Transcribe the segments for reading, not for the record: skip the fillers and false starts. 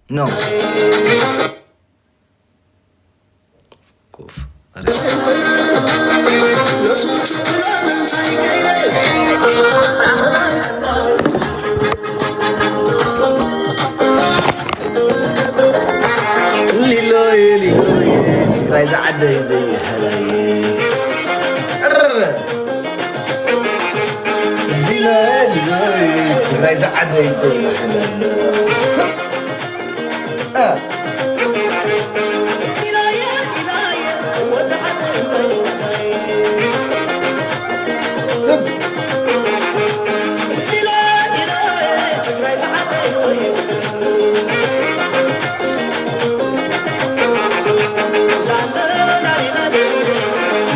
No. Kuf. عايز عدى زي حلاي عايز عدى زي حلاي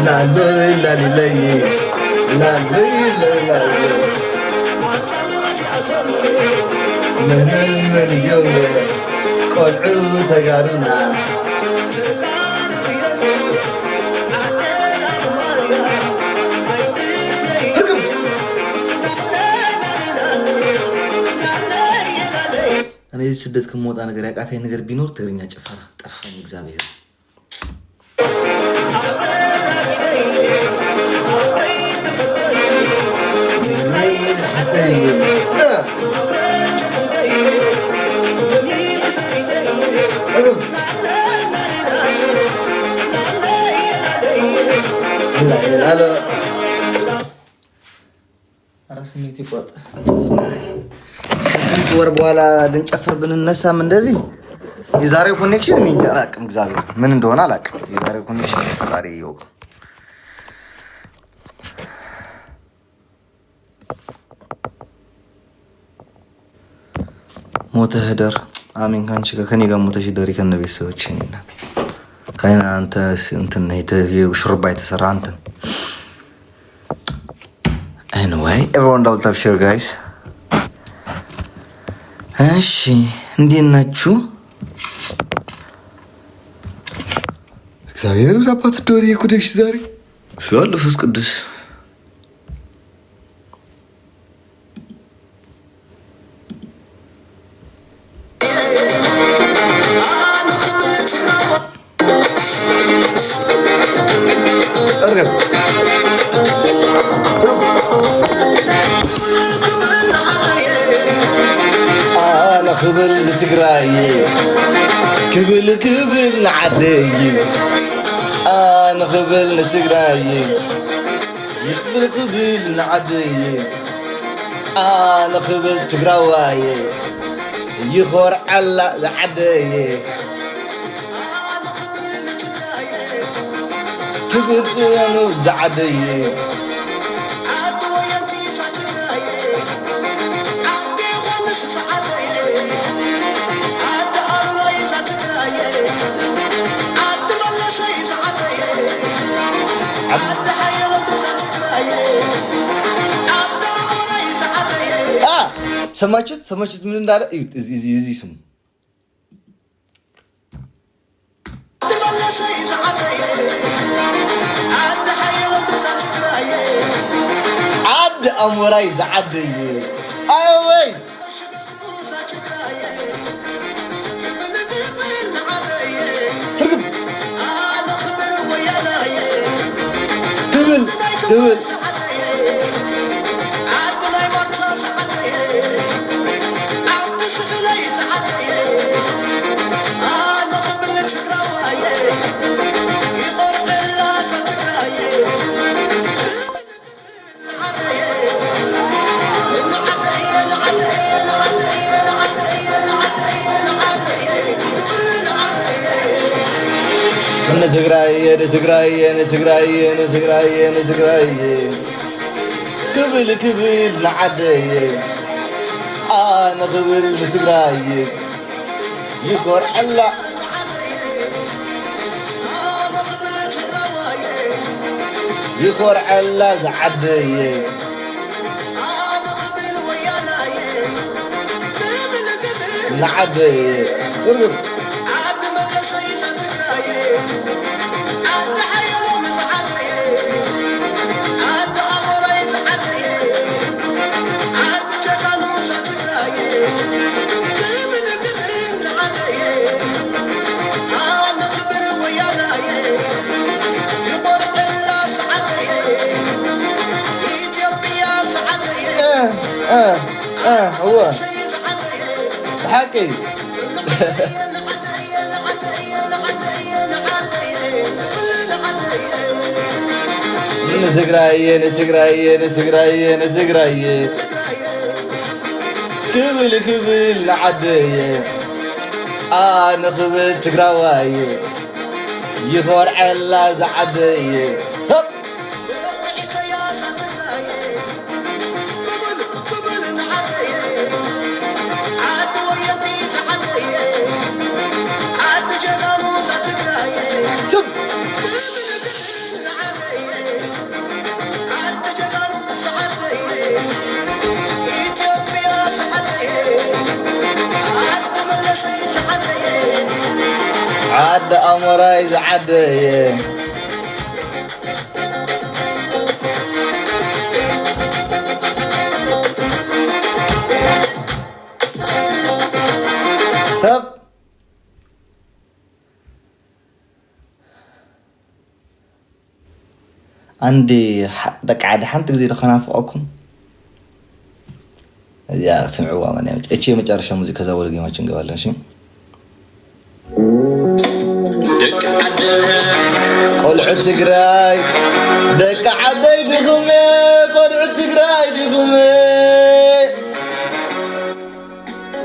لا لا لا لا لا لا من المليون قل عود قارنا أنا يسدد كموت أنا قريك أتى نقدر بينور تغريني أجفر طفني إكزابير رسميتي فوت ስንት ወር በኋላ ልንጨፍር ብንነሳም እንደዚህ የዛሬው ኮኔክሽን እኔ አላውቅም፣ እግዚአብሔር ምን እንደሆነ አላውቅም። የዛሬው ኮኔክሽን ፈጣሪ ይወቅ። ሞተህ ደር አሜን። ካንቺ ጋር ከኔ ጋር ሞተሽ ደሪ ከነ ቤተሰቦች እኔና ካይና አንተ እንትን ሹርባ የተሰራ አንተ anyway everyone double tap share guys። እሺ እንዴት ናችሁ? እግዚአብሔር አባት ዶሪ የኩደሽ ዛሬ ስለ ፍስ ቅዱስ كبل تقراي كبل كبل عدي أنا كبل تقراي كبل كبل عدي أنا كبل تقراي يخور على عدي كبل أنا زعدي ሰማችሁት ምን እንዳለ እዩት። እዚህ ስሙ عد أموراي زعدي أوي هرقب دبل ትግራይ ክብል ክብል ንዓደይ ኣነ ክብል ንትግራይ ይኮርዐላ ይኮርዐላ ዝዓደይ ንዓደይ ርግብ حكي نتقراي كبل نعدي أنا خبل تقراوي يخور علا زعدي هب عد أمراي زعدي طب عندي دك عاد حنت زي دخنا فوقكم يا سمعوا ما نعمل اتشي مجرشة موسيقى زاول جيما تشنقوا شي قلعة تقراي دك عدي دخمي قلعة تقراي دخمي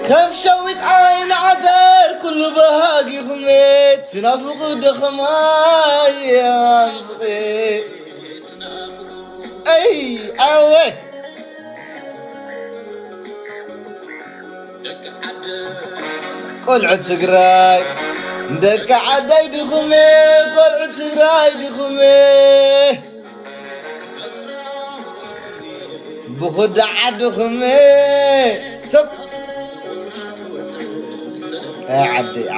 كم شويت عين عذر كل بهاقي خميت تنافق دخماي يا نفقي اي اوه قلعة تقراي دك عدي دخمي قلعة تقراي دخمي بخدع دخمي سب عدي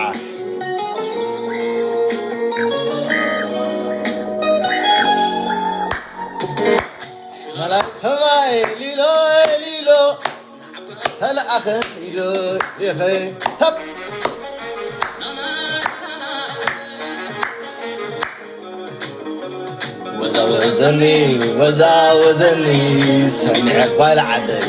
هلا سماي ليلو هلا أخي ليلو يا أخي هب وزني سمعك بالعدل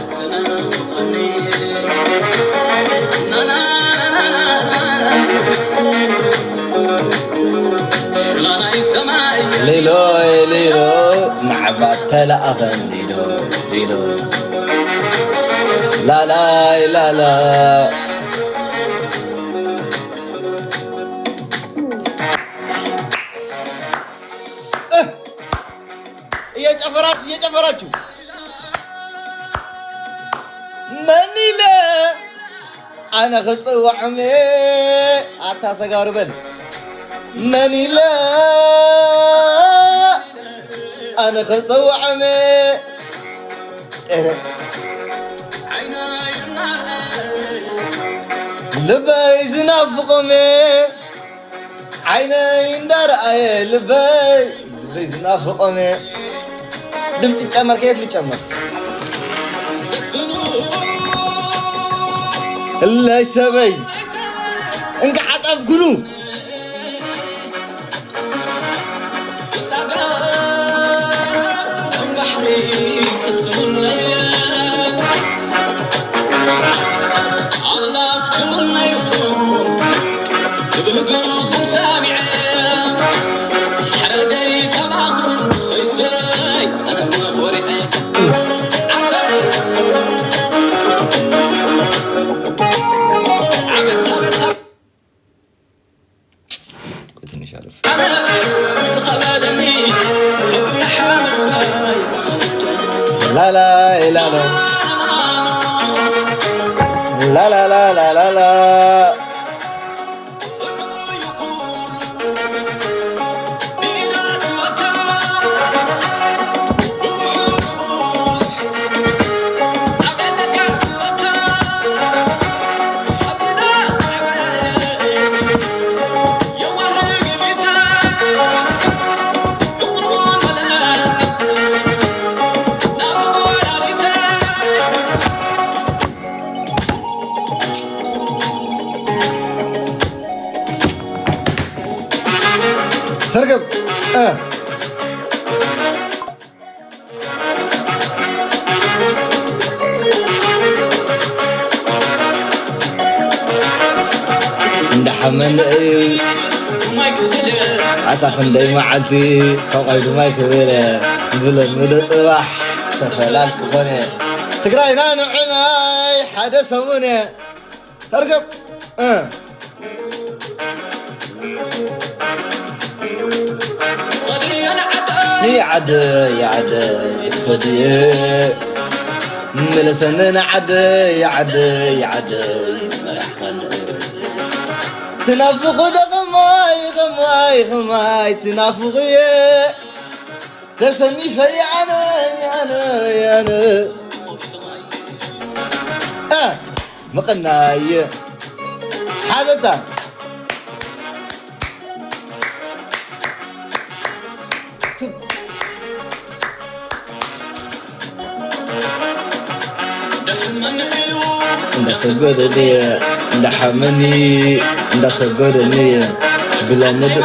ليلو نعبات تلا أغن ليلو لا يا جفراتو مني لا أنا خصو عمي أتا تقاربل مني لا أنا خصو عمي لبي زنافقمي عيني ندار لبي زنافقمي دمسي تشمر كيف لي تشمر الله يسبي انك عطف قلو لا سرقب ndaxman ata khanday ma'ati faqaydu ma kabela bulan mudo صباح سفلال كفنه تقراينا نعناي حدا سمونه ترقب يا عد يا عد خدي ملسننا عد يا عد يا عد تنافق دغماي غماي غماي تنافق تسني في انا مقناي حاجه nda sogodani nda hamani nda sogodani بلا ند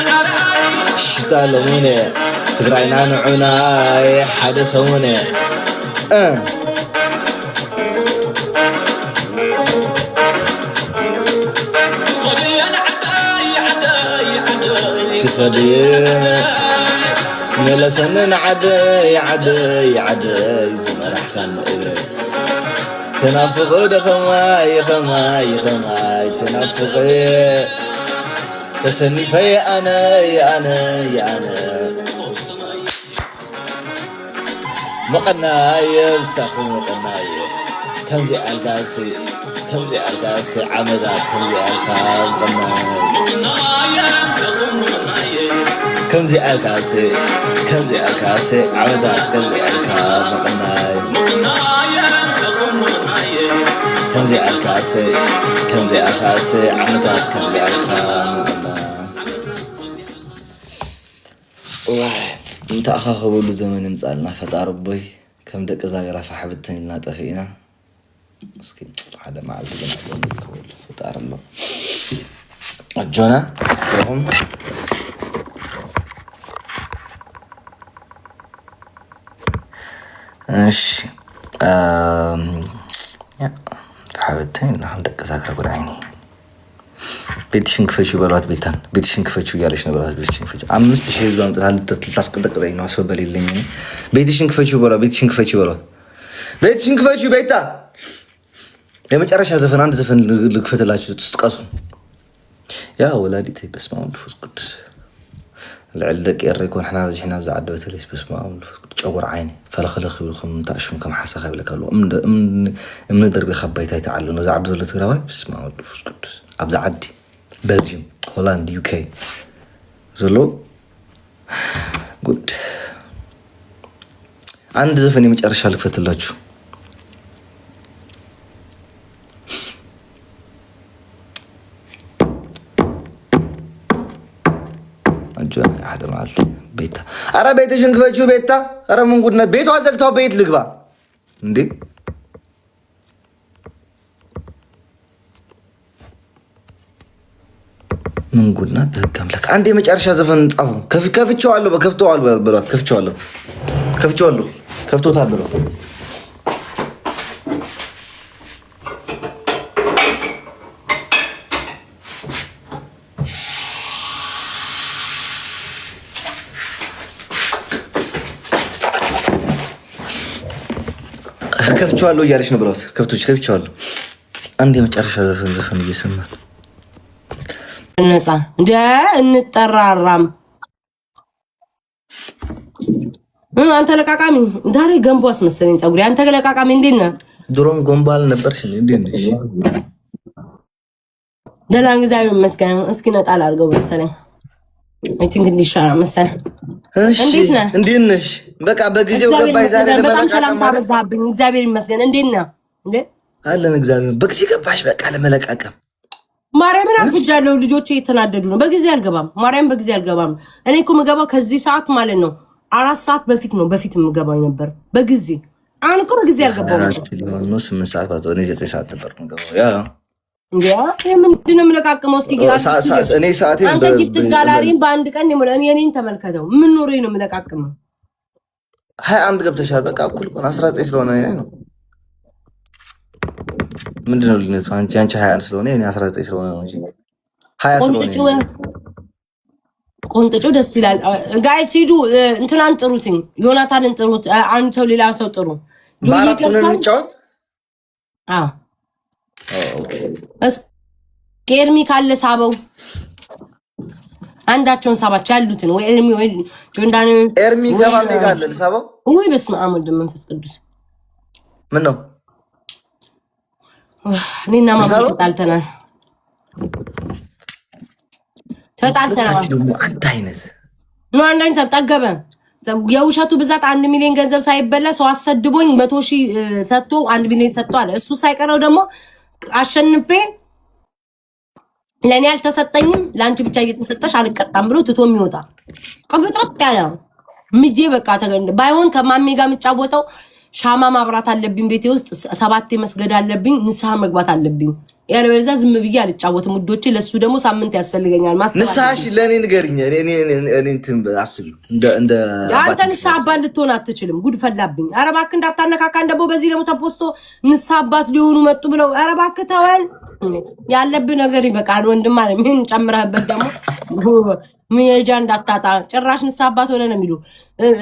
شتالونه تقراينا نعونا حدا سونه تخدي ملسنن عدي عدي عدي زمرح كان تنافق خماي خماي خماي تنافق تسني في انا يا انا يا انا مقناي ساخن مقناي كم زي القاسي كم زي القاسي عمدات كم زي الخال مقناي كم زي القاسي كم زي القاسي عمدات كم زي الخال مقناي كم زي القاسي كم زي القاسي عمدات كم زي الخال واحد انت اخا خبول زمن مصالنا فطار بوي كم دق زاغرا فحبتني لنا طفينا مسكين هذا ما عزلنا كول فطار الله اجونا هم ايش يا فحبتني لنا دق زاغرا قول عيني ቤትሽን ክፈቹ በሏት ቤታን ቤትሽን ክፈቹ ያለሽ ነው በሏት ቤትሽን ክፈቹ 5000 ህዝብ አምጥታል ልታስቀጠቅጠኝ ነው ሰው በሌለኝ ቤትሽን ክፈቹ በሏት ቤትሽን ክፈቹ በሏት ቤትሽን ክፈቹ ቤታ የመጨረሻ ዘፈን አንድ ዘፈን ልክፈትላችሁ ትስጥቀሱ ያ ወላዲት በስማው ንፉስ ቅዱስ العلق يريكون احنا بزحنا بزعده بتليس بسماء ጨጉር عيني فلخلخ يبلكم تاشم كم حسا خيبلكلو ام دربي خبيتاي تعالو ነው ዛዕዶ ለትግራዋይ بسماء ንፉስ ቅዱስ ابز عدي بلجيم هولاند يوكي زلو ጉድ አንድ ዘፈን የመጨረሻ ልክፈትላችሁ አጆና አደ ማለት ቤታ አረ ቤትሽን ክፈቹ ቤታ አረ ምን ጉድ ነው ቤቷ ዘግታው ቤት ልግባ እንዴ ምን ጉድ ነው በህግ አምላክ አንድ የመጨረሻ ዘፈን ጻፉ ከፍቼዋለሁ በከፍተዋለሁ በሏት ከፍቼዋለሁ ከፍቶታል ብሎ ከፍቼዋለሁ እያለች ነው ብሏት ከፍቼዋለሁ አንድ የመጨረሻ ዘፈን እየሰማን ነፃ እንደ እንጠራራም አንተ ለቃቃሚ ዳሬ ገንቦ አስመሰለኝ ጸጉሪ አንተ ለቃቃሚ እንዴት ነህ ድሮም ገንቦ አልነበርሽ እንዴት ነሽ ደላን እግዚአብሔር ይመስገን እስኪ ነጣል አድርገው መሰለኝ አይ ቲንክ እንዲሻራ መሰለኝ እንዴት ነሽ በቃ በጊዜው ገባይ ዛሬ ለመለቃቀም ሰላም ታበዛብኝ እግዚአብሔር ይመስገን እንዴት ነህ እንዴ አለን እግዚአብሔር በጊዜ ገባሽ በቃ ለመለቃቀም ማርያምን አፍጃለሁ ልጆቼ እየተናደዱ ነው በጊዜ አልገባም ማርያም በጊዜ አልገባም እኔ እኮ የምገባው ከዚህ ሰዓት ማለት ነው 4 ሰዓት በፊት ነው በፊት የምገባው ነበር በጊዜ አሁን እኮ በጊዜ አልገባም ነው 8 ሰዓት ባቶ እኔ 9 ሰዓት ነበር የምገባው ያ ምንድን ነው የምለቃቅመው እስኪ እኔ ሰዓቴ አንተ ጊፍት ጋላሪን በአንድ ቀን እኔን ተመልከተው ምን ኖሬ ነው የምለቃቅመው 21 ገብተሻል በቃ እኩል ቆን 19 ስለሆነ ነው ምንድነው ልዩነቱ አንቺ 21 ስለሆነ እኔ 19 ስለሆነ ነው እንጂ ቆንጥጮ ደስ ይላል። ጋይስ ሂዱ እንትናን ጥሩትኝ፣ ዮናታንን ጥሩት። አንድ ሰው ሌላ ሰው ጥሩ። ጆይ ከርታው ኤርሚ ካለ ሳበው፣ አንዳቸውን ሳባቸው ያሉትን ወይ ኤርሚ ወይ ጆንዳን። ኤርሚ ከማን ጋር አለ ሳበው? ወይ በስመ አብ ወወልድ ወመንፈስ ቅዱስ። ምን ነው እኔና ማማ ተጣልተናል። ደግሞ አንድ አይነት ነው። አንድ አይነት ተጠገበ። የውሸቱ ብዛት 1 ሚሊዮን ገንዘብ ሳይበላ ሰው አሰድቦኝ 100,000 ሰጥቶ 1 ሚሊዮን ሰጥቶ አለ። እሱ ሳይቀረው ደግሞ አሸንፌ ለኔ አልተሰጠኝም ለአንቺ ብቻ እየተሰጠሽ አልቀጣም ብሎ ትቶ የሚወጣ ቅብጥጥ ያለ ምጄ በቃ ተገንደ ባይሆን ከማሜ ጋር የምጫወተው ሻማ ማብራት አለብኝ ቤቴ ውስጥ 7 መስገድ አለብኝ፣ ንስሐ መግባት አለብኝ። ያለበለዚያ ዝም ብዬ አልጫወትም ውዶቼ። ለሱ ደግሞ ሳምንት ያስፈልገኛል። ማሰብ ንስሐሽ ለኔ ንገሪኝ። እኔ እንትን አስቢ እንደ አንተ ንስሐ አባት ልትሆን አትችልም። ጉድ ፈላብኝ። ኧረ እባክህ እንዳታነካካን። ደግሞ በዚህ ደግሞ ተፖስቶ ንስሐ አባት ሊሆኑ መጡ ብለው ኧረ እባክህ ተወን። ያለብህ ነገር ይበቃል ወንድም አለ። ምን ጨምረህበት ደግሞ መሄጃ እንዳታጣ ጭራሽ ንስሐ አባት ሆነ ነው የሚሉ።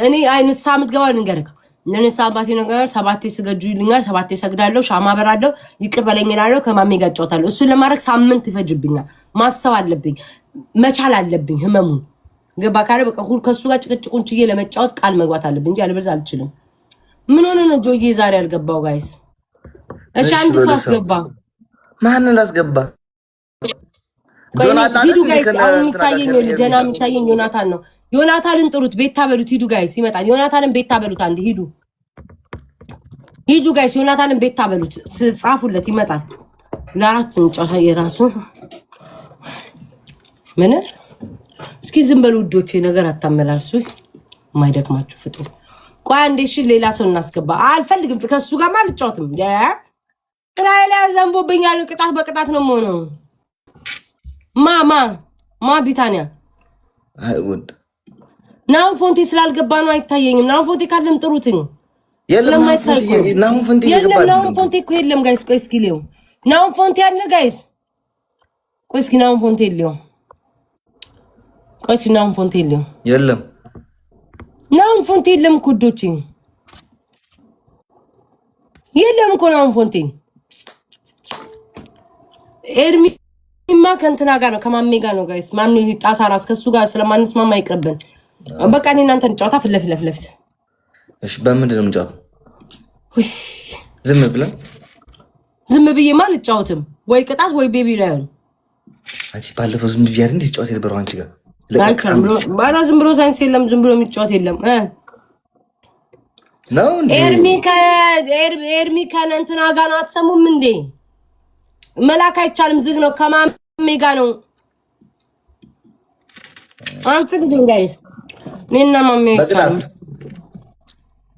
እኔ አይ ንስሐ የምትገባው ልንገርህ ለነሳ አባቴ ነገር 7 ስገጁ ይልኛል። 7 ሰግዳለሁ፣ ሻማ በራለሁ፣ ይቅር በለኝ እላለሁ፣ ከማሜ ጋር ጫወታለሁ። እሱን ለማድረግ ሳምንት ይፈጅብኛል። ማሰብ አለብኝ፣ መቻል አለብኝ ህመሙን። ገባ ካለ በቃ ሁሉ ከሱ ጋር ጭቅጭቁን ችዬ ለመጫወት ቃል መግባት አለብኝ እንጂ አልበለዚያ አልችልም። ምን ሆነ ነው ጆዬ ዛሬ አልገባው ጋይስ? እሺ አንድ ሰው አስገባ። ማንን ላስገባ? ጆናታን ሂዱ ጋይስ። አሁን የሚታየኝ ደህና የሚታየኝ ዮናታን ነው። ዮናታንን ጥሩት፣ ቤታ በሉት። ሂዱ ጋይስ፣ ይመጣል። ዮናታንን ቤታ በሉት። አንድ ሂዱ ጋይስ፣ ዮናታንን ቤታ በሉት። ጻፉለት፣ ይመጣል። ለአራት እንጫታ የራሱ ምን እስኪ ዝም በሉ ውዶቼ፣ ነገር አታመላልሱ። የማይደክማችሁ ፍጡ። ቆይ አንዴ እሺ፣ ሌላ ሰው እናስገባ። አልፈልግም፣ ከሱ ጋር አልጫወትም። ላይ ዘንቦብኛል። ቅጣት በቅጣት ነው የምሆነው። ማ ቢታንያ አይወድ ናሁን ፎንቴ ስላልገባ ነው አይታየኝም። ናሁን ፎንቴ ካለም ጥሩትኝ። የለም ናሁን ፎንቴ ይገባል። ናሁን ፎንቴ እኮ የለም ጋይስ። ቆይ እስኪ ሊው ናሁን ፎንቴ አለ ጋይስ። ቆይ እስኪ ናሁን ፎንቴ ሊው ቆይ እስኪ ናሁን ፎንቴ ሊው የለም ናሁን ፎንቴ የለም እኮ ዶቼ የለም እኮ ናሁን ፎንቴ። ኤርሚማ ከእንትና ጋር ነው ከማሜ ጋር ነው ጋይስ። ማሜ ጣሳ ራስ ከሱ ጋር ስለማንስማማ አይቅርብን። በቃ እኔ እናንተ እንጫወታ ፊት ለፊት። እሺ በምንድን ነው የምንጫወተው? ዝም ብዬ ማን ልጫወትም? ወይ ቅጣት ወይ ቤቢ ላይሆን። አንቺ ባለፈው ዝም ብዬ አይደል ጫወት የነበረው አንቺ ጋር ባላ ዝም ብሎ ሳይንስ የለም፣ ዝም ብሎ የሚጫወት የለም ነው እንዴ? ኤርሚ ከእንትና ጋር ነው። አትሰሙም እንዴ? መላክ አይቻልም፣ ዝግ ነው። ከማሜ ጋር ነው። አንቺ ድንጋይ እኔና ማሜ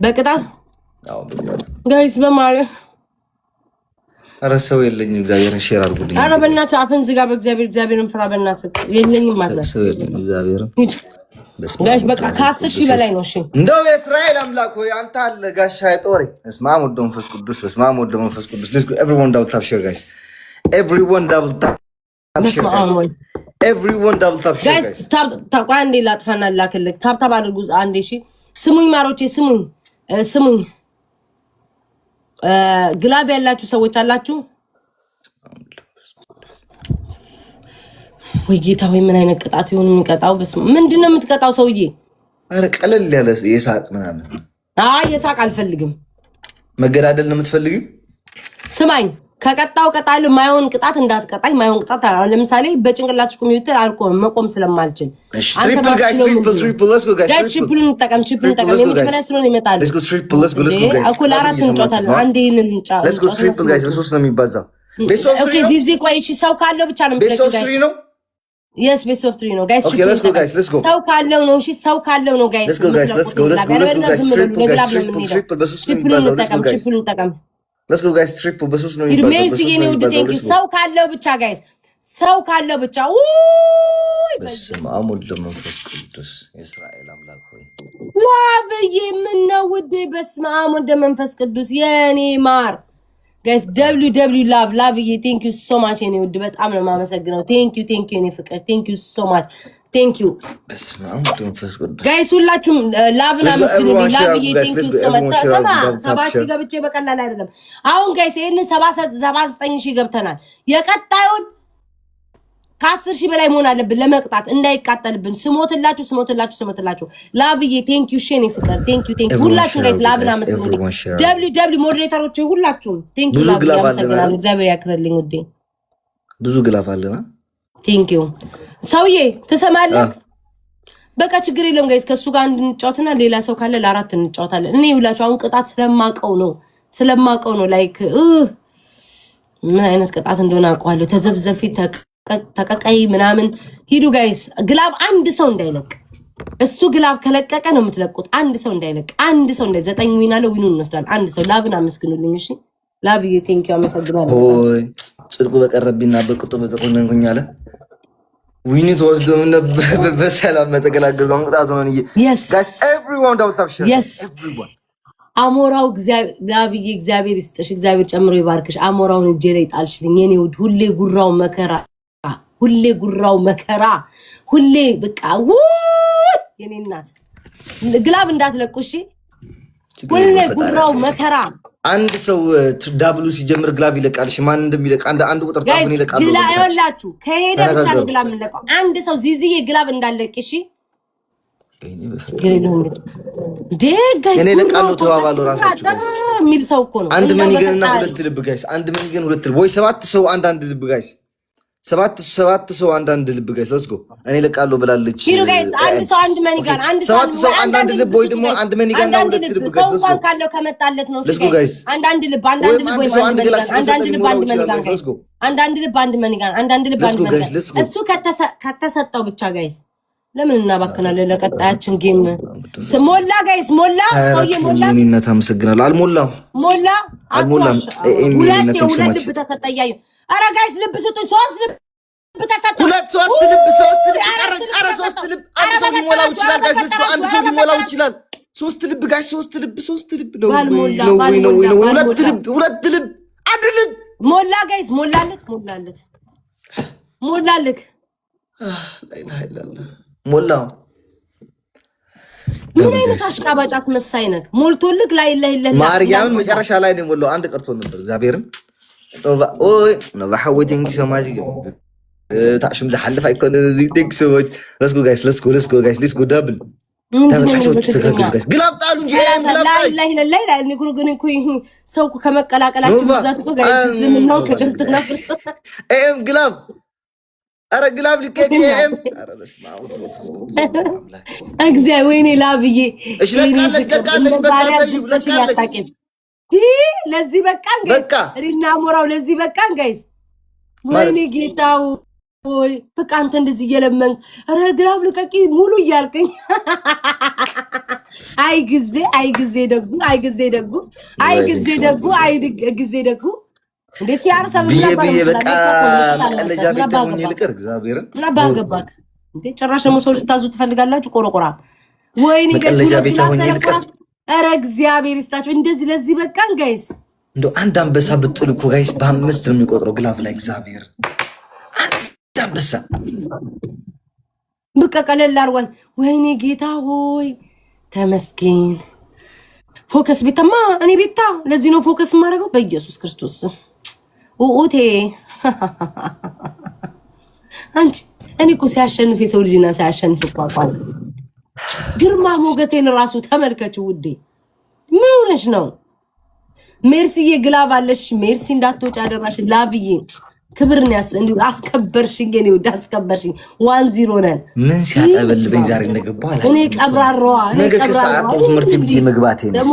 በቅጣት ጋይስ በማለት ኧረ ሰው የለኝም። እግዚአብሔርን ሼር አድርጉልኝ። ኧረ በእናትህ አፍን ዝጋ። እግዚአብሔርን ፍራ። በእናትህ የለኝም ማለት ሰው የለኝም። እግዚአብሔርን ጋይስ በቃ ከ10,000 በላይ ነው። እሺ እንደው የእስራኤል አምላክ ሆይ አንተ አለ ጋሻ ጦሬ። በስመ አብ ወወልድ ወመንፈስ ቅዱስ። በስመ አብ ወወልድ ወመንፈስ ቅዱስ። ሌትስ ጎ ኤቭሪዋን ዳብል ታፕ ሼር ጋይስ። ኤቭሪዋን ዳብል ታፕ ሼር ጋይስ። ኤቭሪዋን ዳብል ታፕ ሼር ጋይስ። ታፕ አንዴ ላጥፋና ላክልክ። ታፕ አድርጉ አንዴ። እሺ ስሙኝ ማሮቼ፣ ስሙኝ። ግላብ ያላችሁ ሰዎች አላችሁ ወይ? ጌታ ወይ ምን አይነት ቅጣት ይሁን የሚቀጣው? ምንድን ነው የምትቀጣው ሰውዬ? ኧረ ቀለል ያለ የሳቅ ምናምን። አይ የሳቅ አልፈልግም። መገዳደል ነው የምትፈልጊው? ስማኝ ከቀጣው ቀጣለሁ። ማይሆን ቅጣት እንዳትቀጣኝ። ማይሆን ቅጣት ለምሳሌ በጭንቅላትሽ ቁም ይውጥ አልቆም መቆም ስለማልችል ትሪፕል ጋይስ፣ ትሪፕል ሌትስ ጎ ጋይስ። ትሪፕል እንጠቀም። የመጀመሪያ ስለሆነ ይመጣል። ሌትስ ጎ ትሪፕል ሌትስ ጎ ጋይስ። እኮ ለአራት እንጫወታለን። አንዴ ይሄንን እንጫወት። ሌትስ ጎ ትሪፕል ጋይስ። በሶስት ነው የሚባዛው። ኦኬ ዲዚ ቆይ እሺ፣ ሰው ካለው ብቻ ነው ቤስ ኦፍ 3 ነው። Yes, best of 3 ነው ጋይስ። ኦኬ ሌትስ ጎ ጋይስ፣ ሌትስ ጎ። ሰው ካለው ነው። እሺ ሰው ካለው ነው ጋይስ። ሌትስ ጎ ጋይስ፣ ሌትስ ጎ ጋይስ። ትሪፕል ጋይስ፣ ትሪፕል በሶስት ነው የሚባዛው። ሌትስ ጎ ጋይስ፣ ሌትስ ጎ ጋይስ። ትሪፕል በሶስት ነው የሚባዛው። ሰው ካለው ብቻ ጋይስ፣ ሰው ካለው ብቻ። በስመ አብ ወወልድ ወመንፈስ ቅዱስ። የእስራኤል አምላክ ሆይ ዋብዬ ምን ነው ውዴ? በስመ አብ ወወልድ ወመንፈስ ቅዱስ የኔ ማር ጋይስ www love ዬ ቴንክ ዩ ሶ ማች የኔ ውድ በጣም ነው የማመሰግነው። ቴንክ ዩ የኔ ፍቅር ቴንክ ዩ ሶ ማች ቴንክ ዩ ጋይስ ሁላችሁም ላቭን አመስግኑልኝ። ላቭ ዬ ቴንክ ዩ ሶ ማች 70 ገብቼ በቀላል አይደለም። አሁን ጋይስ ይሄንን 79 ገብተናል። የቀጣዩን ከ10 ሺህ በላይ መሆን አለብን ለመቅጣት እንዳይቃጠልብን። ስሞትላችሁ ላቭዬ ቴንክ ዩ ሼኔ ፍቅር ቴንክ ዩ ሁላችሁም ጋይስ ላቭና መስሉኝ ደብሊው ሞዴሬተሮች ሁላችሁም ቴንክ ዩ ላቭ ያመሰግናለሁ። እግዚአብሔር ያክብርልኝ ውዴ። ብዙ ግላፍ አለና ቴንክ ዩ ሰውዬ ትሰማለህ? በቃ ችግር የለውም ጋይስ ከሱ ጋር እንድንጫወትና ሌላ ሰው ካለ ለአራት እንጫወታለን። እኔ ይውላችሁ አሁን ቅጣት ስለማቀው ነው ላይክ ምን አይነት ቅጣት እንደሆነ አውቀዋለሁ። ተዘፍዘፊ ተቀቀይ ምናምን ሂዱ ጋይስ። ግላብ አንድ ሰው እንዳይለቅ። እሱ ግላብ ከለቀቀ ነው የምትለቁት። አንድ ሰው እንዳይለቅ። አንድ ሰው እንዳይ 9 ዊን አለ ዊኑን እንወስዳለን። አንድ ሰው ላቭን አመስግኑልኝ እሺ። ላቭ ዩ ቴንክ ዩ አመሰግናለሁ። ኦይ ጽድቁ በቀረብኝና በቅጡ በተቆነንኩኝ አለ ዊኒ ተወስዶ ምን በሰላም መተገላገሉ አንቅጣቱ ነው እንጂ ጋይስ ኤቭሪዋን ዳውት ታፕ ሼር ኤቭሪዋን አሞራው እግዚአብሔር ይስጥሽ፣ እግዚአብሔር ጨምሮ ይባርክሽ። አሞራውን እጄ ላይ ጣልሽልኝ የኔ ውድ። ሁሌ ጉራው መከራ ሁሌ በቃ የኔ እናት ግላብ እንዳትለቁ እሺ። ሁሌ ጉራው መከራ። አንድ ሰው ዳብሉ ሲጀምር ግላብ ይለቃልሽ። ማን እንደሚለቅ አንድ ቁጥር ጻፉን ይለቃሉ። ግላብ ይወላችሁ ከሄደ ብቻ ነው ግላብ እንደለቀው። አንድ ሰው ዚዝዬ ግላብ እንዳለቅ እሺ። እኔ ለቃሉ ተባባሉ ራሳችሁ የሚል ሰው እኮ ነው። አንድ መኒገንና ሁለት ልብ ጋይስ። አንድ መኒገን ሁለት ልብ ወይ 7 ሰው አንድ ልብ ጋይስ። 7 ሰው አንድ ልብ ጋይስ። ሌትስ ጎ እኔ ለቃሉ ብላለች። ሂዱ ጋይስ። አንድ ሰው አንድ መኒጋን 7 ሰው አንድ ልብ ወይ ደግሞ አንድ መኒጋንና ሁለት ልብ ጋይስ። ሌትስ ጎ ካለው ከመጣለት ነው። ሌትስ ጎ ጋይስ። አንድ ልብ ወይ አንድ ልብ አንድ መኒጋን ጋይስ። አንድ ልብ አንድ መኒጋን አንድ ልብ አንድ መኒጋን። እሱ ከተሰጠው ብቻ ጋይስ። ለምን እናባክናለን? ለቀጣያችን ጌም ሞላ ጋይስ። ሞላ ሰውዬ ሞላ እኔነት አመሰግናለሁ። አልሞላም ሁለት ልብ ተሰጠያዩ። ኧረ ጋይስ ልብ ስጡኝ። 3 ልብ ተሰጠ። 3 ልብ ቀረኝ። ኧረ 3 ልብ አንድ ሰው ሊሞላው ይችላል ጋይስ። ለስኩ አንድ ሰው ሊሞላው ይችላል። 3 ልብ ጋይስ። 3 ልብ ነው። ሁለት ልብ አንድ ልብ ሞላ ጋይስ። ሞላለት ሞላው ምን አይነት አሽቃባጫት መሳይ ነህ? ሞልቶልክ ላይ ማርያምን መጨረሻ ላይ ነው ሞላው። አንድ ቀርቶ ነበር እግዚአብሔርን ኦይ ነው ሐወይ ቴንክ ዩ ሶ ማች ታሽም ዘሐልፍ አይኮን እዚ ቴንክ ሶ ማች ሌትስ ጎ ጋይስ ሌትስ ጎ ዳብል ግላብ ጣሉ እንጂ ላይ ንግሩ ግን ሰው ከመቀላቀላችሁ ብዛት እኮ ጋይስ ዝምናው ከክርስትና ፍርጥ ግላብ አረ ግላብ ልከከም አረ በስመ አብ እግዚአብሔር ወይኔ ላብዬ እሺ ለቃለች ለቃለች ለዚህ በቃን ጋይስ። እኔና ሞራው ለዚህ በቃን ጋይስ። ወይኔ ጌታው ወይ በቃ አንተ እንደዚህ እየለመንክ አረ ግላብ ልቀቂ ሙሉ እያልከኝ አይ ጊዜ ደጉ እንዴ ሲያርሰብ ብዬ በቃ መቀለጃ ቤት ደግሞ ይልቀር እግዚአብሔርን እና ባገባክ እንዴ ጭራሽ ደግሞ ሰው ልታዙ ትፈልጋላችሁ። ቆረቆራ ወይኔ መቀለጃ ቤት ሆኜ ይልቀር። ኧረ እግዚአብሔር ይስጣችሁ። እንደዚህ ለዚህ በቃን ጋይስ። እንደው አንድ አንበሳ ብጥሉ እኮ ጋይስ በ5 ነው የሚቆጥረው ግላፍ ላይ እግዚአብሔር። አንድ አንበሳ በቃ ቀለል አድርጓል። ወይኔ ጌታ ሆይ ተመስገን። ፎከስ ቤታማ እኔ ቤታ ለዚህ ነው ፎከስ የማደርገው በኢየሱስ ክርስቶስ ኡኡቴ አንቺ እኔ እኮ ሲያሸንፍ የሰው ልጅና ሲያሸንፍ ቋቋም ግርማ ሞገቴን ራሱ ተመልከችው ውዴ። ምን ሆነሽ ነው? ሜርሲዬ ግላብ አለሽ። ሜርሲ እንዳትወጪ አደራሽ። ላብዬ ክብርን አስከበርሽኝ የኔ ውድ አስከበርሽኝ። 1-0 ነን። ምን ሲያጠበልበኝ ዛሬ እንደገባው አለ። እኔ ቀብራራዋ ነገ ከሰዓት ትምህርት ቤት መግባቴ ነው።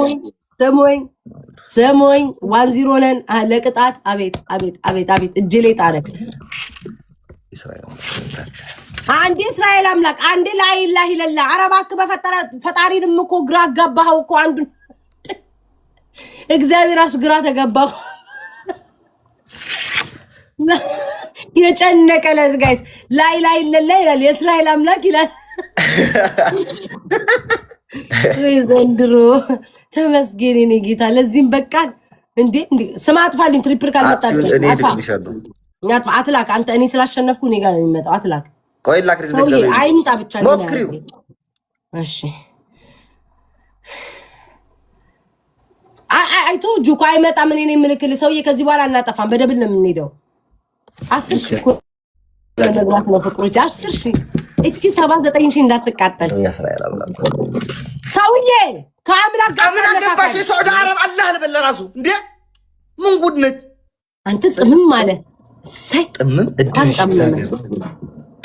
ሰሞኝ 1-0 ነን ለቅጣት። አቤት እጄ ላይ ጣረ። አንዴ እስራኤል አምላክ አንዴ ላኢላሀ ኢለላህ። ኧረ እባክህ በፈጠረ ፈጣሪንም እኮ ግራ አጋባኸው እኮ አንዱ እግዚአብሔር ራሱ ግራ ተገባው። የጨነቀለት ጋይስ ላኢላሀ ኢለላህ ይላል፣ የእስራኤል አምላክ ይላል። ዘንድሮ ተመስገን የኔ ጌታ። ለዚህም በቃን እንዴ ስማ አጥፋልኝ ትሪፕል ካልመጣልኝ አጥፋ አትላክ አንተ እኔ ስላሸነፍኩ እኔ ጋር ነው የሚመጣው አትላክ ቆይ ላክ ሪስፔክት ጋር አይምጣ ብቻ ነው እሺ አይቶ ጁኮ አይመጣም እኔ ነኝ ምልክል ሰውዬ ከዚህ በኋላ እናጠፋም በደብል ነው የምንሄደው 10 ሺህ ለመግባት ነው ፍቅሮች 10 ሺህ እቺ 79 ሺህ እንዳትቃጠል ያስራኤል አምላክ ሰውዬ ከአምላክ ጋር ገባሽ የሳዑዲ አረብ አላህ ለበለ ራሱ እንዴ ምን ጉድ ነች አንተ ጥምም ማለት ጥምም እድሽ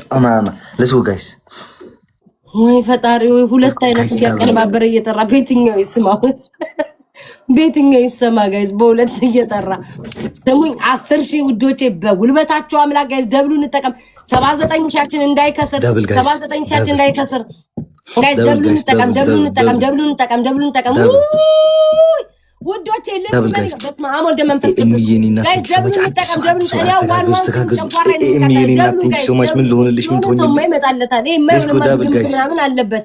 ጠማማ ለሱ ጋይስ ወይ ፈጣሪ ወይ ሁለት አይነት ያቀነባበረ እየጠራ ቤትኛው ይስማውት ቤትኛው ይሰማ ጋይስ በሁለት እየጠራ ስሙኝ 10 ሺህ ውዶቼ በጉልበታቸው አምላክ ጋይስ ደብሉ እንጠቀም 79 ሺያችን እንዳይከስር 79 ሺያችን እንዳይከስር ጋይስ ደብሉ እንጠቀም ውዶቼ በስመ አብ ወልድ መንፈስ ቅዱስ ጋይስ ደብሉ እንጠቀም ምን ልሆንልሽ ምን ትሆኝ ይመጣለታል ምናምን አለበት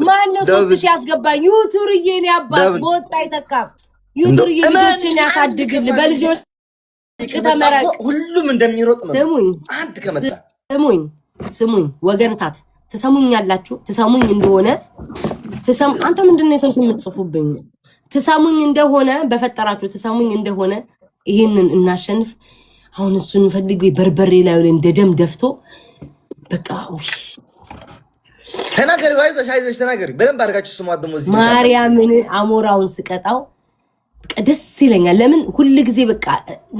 ማነው 3 ሺህ ያስገባኝ ዩቱርዬ እኔ አባት በወጣ አይተካም ዩቱርዬ ልጆችን ያሳድግል በልጆች ተመረቅ ሁሉም እንደሚሮጥ ነው አንድ ከመጣ ስሙኝ ወገንታት ትሰሙኛላችሁ ትሰሙኝ እንደሆነ አንተ ምንድነው የሰው ስም የምትጽፉብኝ ትሰሙኝ እንደሆነ በፈጠራችሁ ትሰሙኝ እንደሆነ ይሄንን እናሸንፍ አሁን እሱን ፈልጉ በርበሬ ላይ እንደደም ደፍቶ በቃ ተናገሪ አይዞሽ ተናገሪ በደንብ አድርጋችሁ ስሟት ደሞ እዚህ ማርያምን አሞራውን ስቀጣው በቃ ደስ ይለኛል ለምን ሁሉ ጊዜ በቃ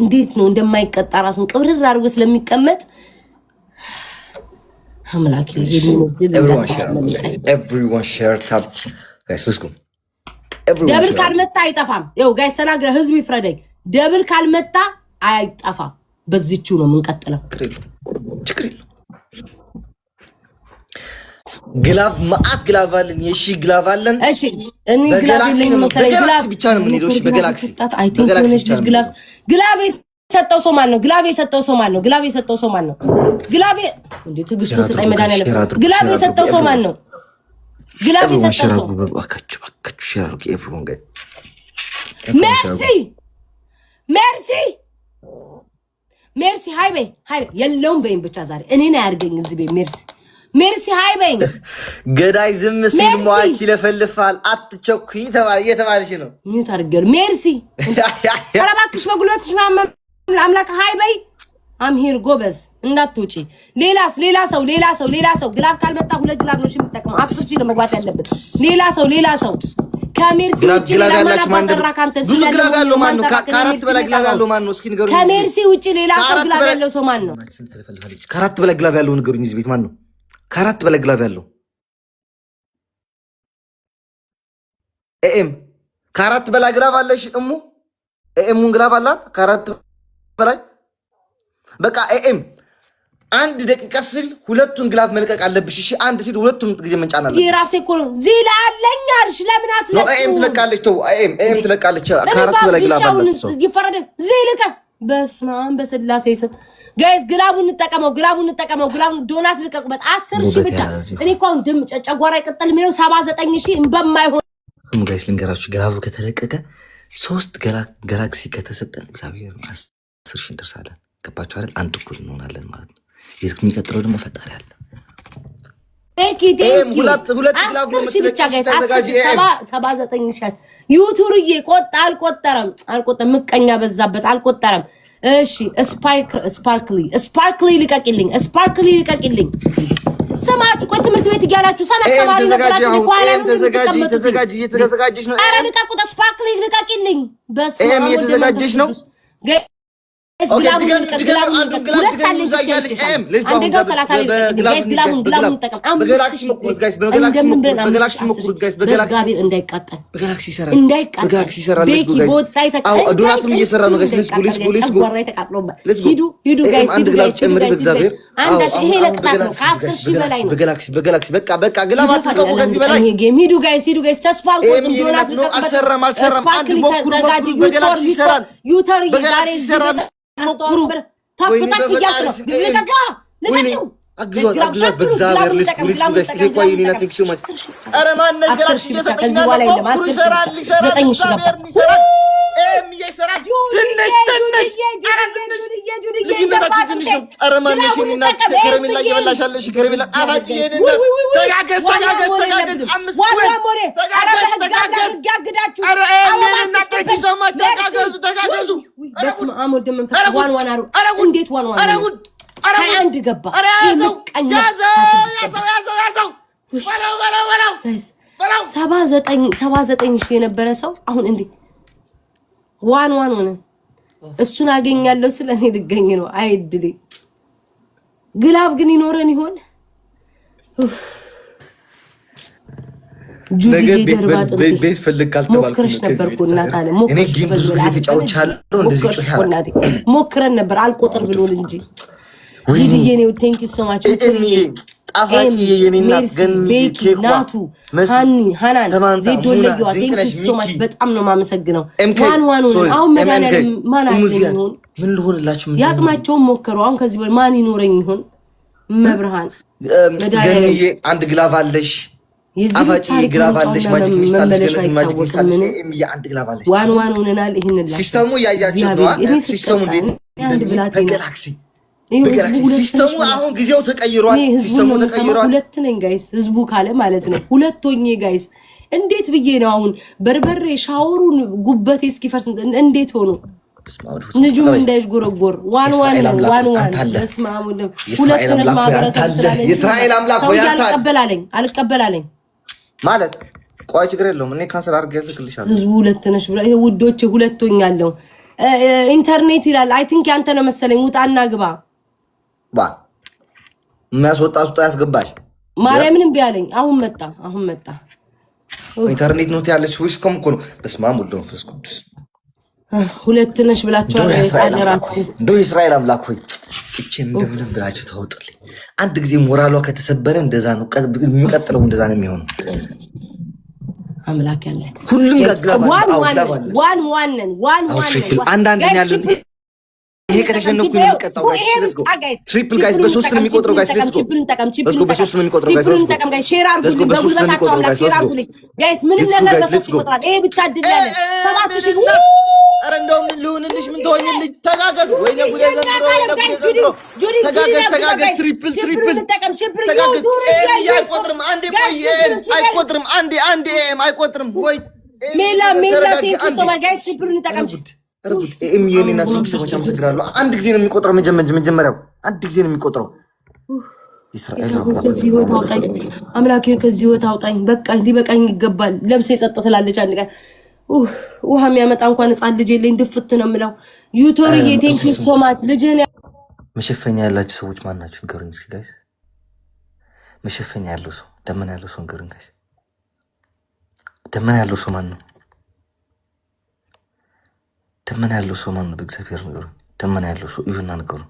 እንዴት ነው እንደማይቀጣ ራሱን ቅብርር አድርጎ ስለሚቀመጥ አምላክ everyone share tab guys let's go ደብል ካልመጣ አይጠፋም ይው ጋይስ ተናገረ ህዝብ ይፍረደኝ ደብል ካልመጣ አይጠፋም በዚህው ነው የምንቀጥለው ችግር የለም ግላቭ ማአት ግላቭ አለን የሺ ግላቭ አለን እሺ እኔ ግላቭ ነኝ መሰለኝ ግላቭ ብቻ ነው የምንሄደው እሺ በጋላክሲ ግላቭ ሰጠው ሰው ማን ነው ግላቭ የሰጠው ሰው ማን ነው ግላቭ የሰጠው ሰው ማን ነው ግላቭ እንዴ ትግስቱ ሰጣይ መዳን ያለ ግላቭ የሰጠው ሰው ማን ነው ግላቭ የሰጠው ሰው አካቹ ሼር everyone get ሜርሲ ሃይ በይ የለውም በይም ብቻ ዛሬ እኔን አያርገኝ እዚህ በይ ሜርሲ ሃይ በይ ገዳይ ዝም ሲል ሟች ይለፈልፋል አትቸኩይ እየተባለሽ ነው ሚዩት አድርገር ሜርሲ አረባክሽ በጉልበትሽ ምናምን አምላክ ሃይ በይ አም ሂር ጎበዝ እንዳትውጪ ሌላ ሰው ግላቭ ካልመጣ ሁለት ግላቭ ነው የምትጠቀመው 10 ሺህ ለመግባት ያለበት ሌላ ሰው ከሜርሲ ውጪ ሌላ ማን ነው ብዙ ግላቭ ያለው ማን ነው ከአራት በላይ ግላቭ ያለው ማን ነው እስኪ ንገሩኝ ከሜርሲ ውጪ ሌላ ሰው ግላቭ ያለው ሰው ማን ነው ከአራት በላይ ግላቭ ያለው ንገሩኝ እዚህ ቤት ማን ነው ከአራት በላይ ግላቭ ያለው ኤኤም ከአራት በላይ ግላቭ አለሽ እሙ ኤኤሙን ግላቭ አላት ከአራት በላይ በቃ ኤኤም አንድ ደቂቃ ስል ሁለቱን ግላቭ መልቀቅ አለብሽ እሺ አንድ ሲል ሁለቱም ጊዜ መንጫና አለብሽ ይራሴ እኮ ነው ዚላ አለኛልሽ ለምን አትለቁ ነው ኤኤም ትለቃለች ተው ኤኤም ትለቃለች ከአራት በላይ ግላቭ አላት ሰው ይፈረደ ዚልከ በስማም በስላሴ ይሰጥ ጋይስ ግላቡን እንጠቀመው ዶናት ልቀቁበት 10 ሺህ ብቻ እኔ እኮ አሁን ድም ጨጓራ ይቀጥል የሚለው 79 ሺህ በማይሆን ጋይስ ልንገራችሁ ግላቡ ከተለቀቀ 3 ጋላክሲ ከተሰጠን እግዚአብሔር 10 ሺህ እንደርሳለን ገባችሁ አይደል አንድ እኩል እንሆናለን ማለት ነው የሚቀጥለው ደግሞ ፈጣሪ አለ ሁለት ግላብ ነው ተዘጋጂ 79 ሺህ ዩቱርዬ ቆጣ አልቆጠረም ምቀኛ በዛበት አልቆጠረም እሺ ስፓርክሊ ልቀቂልኝ ሰማችሁ ቆይ ትምህርት ቤት ይያላችሁ ሰናከባሪ ነው ተዘጋጅሽ ነው አረ ልቀቁት ስፓርክሊ ልቀቂልኝ በስ የተዘጋጀሽ ነው አግዟት በእግዚአብሔር ልጅ ጋይስ ይቆይ ኒና ቴንክ ዩ ማች አረ ማነሽ ገላክሲ እየሰጠሽ ነው ይሰራል ይሰራል ትንሽ አረ ትንሽ ልጅነታችን ትንሽ ነው አረ ማነሽ ኒና ከረሜላ እየበላሻለሽ ከረሜላ ጣፋጭ ይሄንና ተጋገዝ አምስት ተጋገዝ ያግዳችሁ አረ ኒና ቴንክ ዩ ሶ ማች ተጋገዙ በስመ አብ ወልድ መንፈስ ዋን እንዴት ዋን አረ አንድ ገባ ያዘው 79 ሺህ የነበረ ሰው አሁን እንዴ ዋን ሆነ። እሱን አገኛለሁ ስለኔ ልገኝ ነው። አይድል ግላፍ ግን ይኖረን ይሆን? ቤት ፈልግ ካልተባልኩ እኔ ጌም ብዙ ጊዜ ተጫውቻለሁ። እንደዚህ ጮሃላ ሞክረን ነበር አልቆጥር ብሎን እንጂ ዲዲዬ ነው። ቴንክ ዩ ሶ ማች ጣፋጭ የኔናት ገኒ ናቱ ሃናን ዜዶ ለየዋ ቴንክ ዩ ሶ ማች በጣም ነው ማመሰግነው። ዋን አሁን መዳንም ማን አለኝ ምን ልሆንላችሁ ያቅማቸውን ሞከሩ። አሁን ከዚህ በኋላ ማን ይኖረኝ ይሆን? መብርሃን ገኒዬ አንድ ግላቭ አለሽ ጣፋጭ ግላቭ አለሽ ማጂክ ሚስታለሽ ገለጥ ማጂክ ሚስታለሽ ኤምዬ አንድ ግላቭ አለሽ ዋን ሆነናል። ይሄን ሲስተሙ ያያችሁ ነው ሲስተሙ በጋላክሲ ሲስተሙ አሁን ጊዜው ተቀይሯል። ሲስተሙ ተቀይሯል። ሁለት ነኝ ጋይስ ህዝቡ ካለ ማለት ነው። ሁለት ሆኜ ጋይስ እንዴት ብዬ ነው አሁን በርበሬ ሻወሩን ጉበቴ እስኪፈርስ እንዴት ሆኖ ንጁም እንዳይጎረጎር ዋን በስማሙ ሁለት ነን ማብራራት የእስራኤል አምላክ ወይ አልቀበላለኝ ማለት ቆይ ችግር የለውም። እኔ ካንሰል አድርጌ ልክልሻለሁ። ህዝቡ ሁለት ነሽ ብላ ይሄ ውዶቼ ሁለት ሆኛለሁ። ኢንተርኔት ይላል አይ ቲንክ ያንተ ነው መሰለኝ። ውጣና ግባ የሚያስወጣ ያስገባሽ ማርያምንም ቢያለኝ አሁን መጣ ኢንተርኔት ነው ያለሽ ወይስ ከምኮ ነው? በስመ አብ ወወልድ ወመንፈስ ቅዱስ ሁለት ነሽ ብላችሁ አደራችሁ እንደው የእስራኤል አምላክ ሆይ እቺ እንደምን ብላችሁ ታውጡልኝ። አንድ ጊዜ ሞራሏ ከተሰበረ እንደዛ ነው የሚቀጥለው፣ እንደዛ ነው የሚሆነው። አምላክ ያለ ሁሉም ጋግራባ ዋን አንዳንድ ያለን ይሄ ከተሸነፍኩ ነው የሚቀጣው። ጋይስ ሌትስ ጎ ትሪፕል ጋይስ በሶስት ነው የሚቆጥረው። ጋይስ ሌትስ ጎ በሶስት ነው የሚቆጥረው። ጋይስ ሌትስ ጎ በሶስት ነው የሚቆጥረው። ጋይስ ምን ነገር በሶስት ይቆጥራል። ይሄ ብቻ አይደል ያለ 7000 ኧረ እንደው ምን ልሁንልሽ? ምን ትሆኝልኝ? ተጋገዝ ወይ ነው ጉዴ ዘንድሮ ተጋገዝ ትሪፕል ተጋገዝ አይቆጥርም። አንዴ ቆይ አይቆጥርም። አንዴ አይቆጥርም ወይ ሜላ ቴንክ ዩ ሶ ማች ጋይስ ትሪፕል እንጠቀም አረጉት ኤምዬና ቴንክ ዩ ሶ ማች አመሰግናለሁ። አንድ ጊዜ ነው የሚቆጥረው። መጀመሪያው አንድ ጊዜ ነው የሚቆጥረው። እስራኤል አምላክ ከዚህ ህይወት አውጣኝ። በቃ ሊበቃኝ ይገባል። ለምሴ ጸጥ ትላለች አንድ ቀን ውሃ የሚያመጣ እንኳን ህፃን ልጅ የለኝ ድፍት ነው የምለው። ዩቶርዬ ቴንክ ዩ ሶ ማች ልጅህን መሸፈኛ ያላችሁ ሰዎች ማን ናችሁ? ንገሩኝ እስኪ ጋይስ። መሸፈኛ ያለው ሰው ደመና ያለው ሰው ንገሩኝ ጋይስ። ደመና ያለው ሰው ማን ነው? ደመና ያለው ሰው ማን ነው? በእግዚአብሔር ንገሩኝ። ደመና ያለው ሰው ይሁንና ንገሩኝ።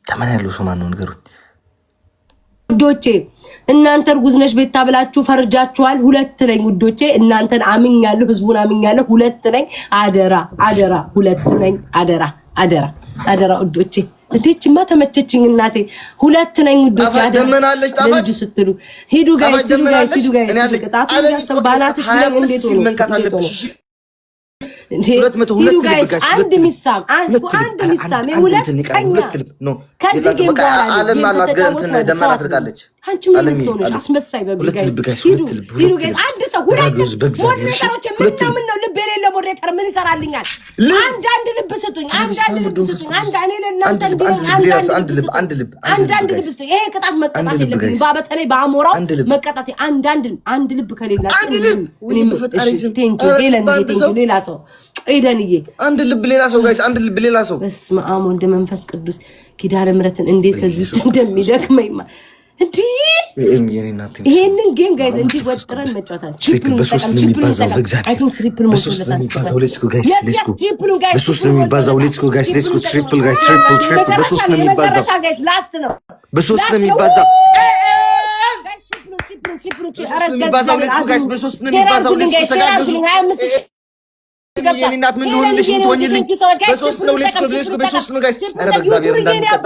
ደመና ያለው ሰው ማን ነው? ንገሩኝ ውዶቼ። እናንተ እርጉዝ ነሽ ቤታ ብላችሁ ፈርጃችኋል። ሁለት ነኝ ውዶቼ። እናንተን አምኛለሁ፣ ህዝቡን አምኛለሁ። ሁለት ነኝ። አደራ ሁለት ነኝ። አደራ ውዶቼ። እንዴችማ ተመቸችኝ እናቴ። ሁለት ነኝ ውዶቼ። ደመናለሽ ጣፋጭ ስትሉ ሂዱ ጋይስ። ቅጣቱ ያሰብ ባላትሽ ለም እንዴት ነው መንካት አለብሽ። አንድ ሚሳም ከዚህ ጌም ጋር ዓለም አላት ገንትን ደመና ትርቃለች። አንቺ ምን ሰውነሽ? አስመሳይ በብጋይ አንድ ሰው ሁለት ነው ልብ የሌለው ሞዴሬተር ምን ይሰራልኛል? አንድ ልብ ስጡኝ። አንድ ልብ ስጡኝ። ይሄ ቅጣት መቀጣት የለብኝ። በተለይ በአሞራው መቀጣት አንድ ልብ ከሌላችሁ ሌላ ሰው ኤደንዬ አንድ ልብ ሌላ ሰው ጋይስ አንድ ልብ ሌላ ሰው። በስመ አብ ወወልድ ወመንፈስ ቅዱስ ኪዳነ ምሕረትን እንዴት ከዚህ ውስጥ እንደሚደክመኝ እንዴ! ይሄንን ጌም ጋይስ እንዲህ ወጥረን መጫወታል። ትሪፕል በሶስት ነው የሚባዛው። በእግዚአብሔር ትሪፕል በሶስት ነው የሚባዛው። ሌትስ ጎ ጋይስ ሌትስ ጎ በሶስት ነው የሚባዛው። ሌትስ ጎ ጋይስ ሌትስ ጎ ትሪፕል ጋይስ ትሪፕል በሶስት ነው የሚባዛው። በሶስት ነው የሚባዛው። በሶስት ነው የሚባዛው። ሌትስ ጎ ጋይስ በሶስት ነው የሚባዛው። ሌትስ ጎ ተጋገዙ። የኔ እናት ምን ልሆንልሽ ምትሆኝልኝ በሶስት ነው ሌትስ ጎ በሶስት ነው ጋይስ ኧረ በእግዚአብሔር እንዳንቀጣ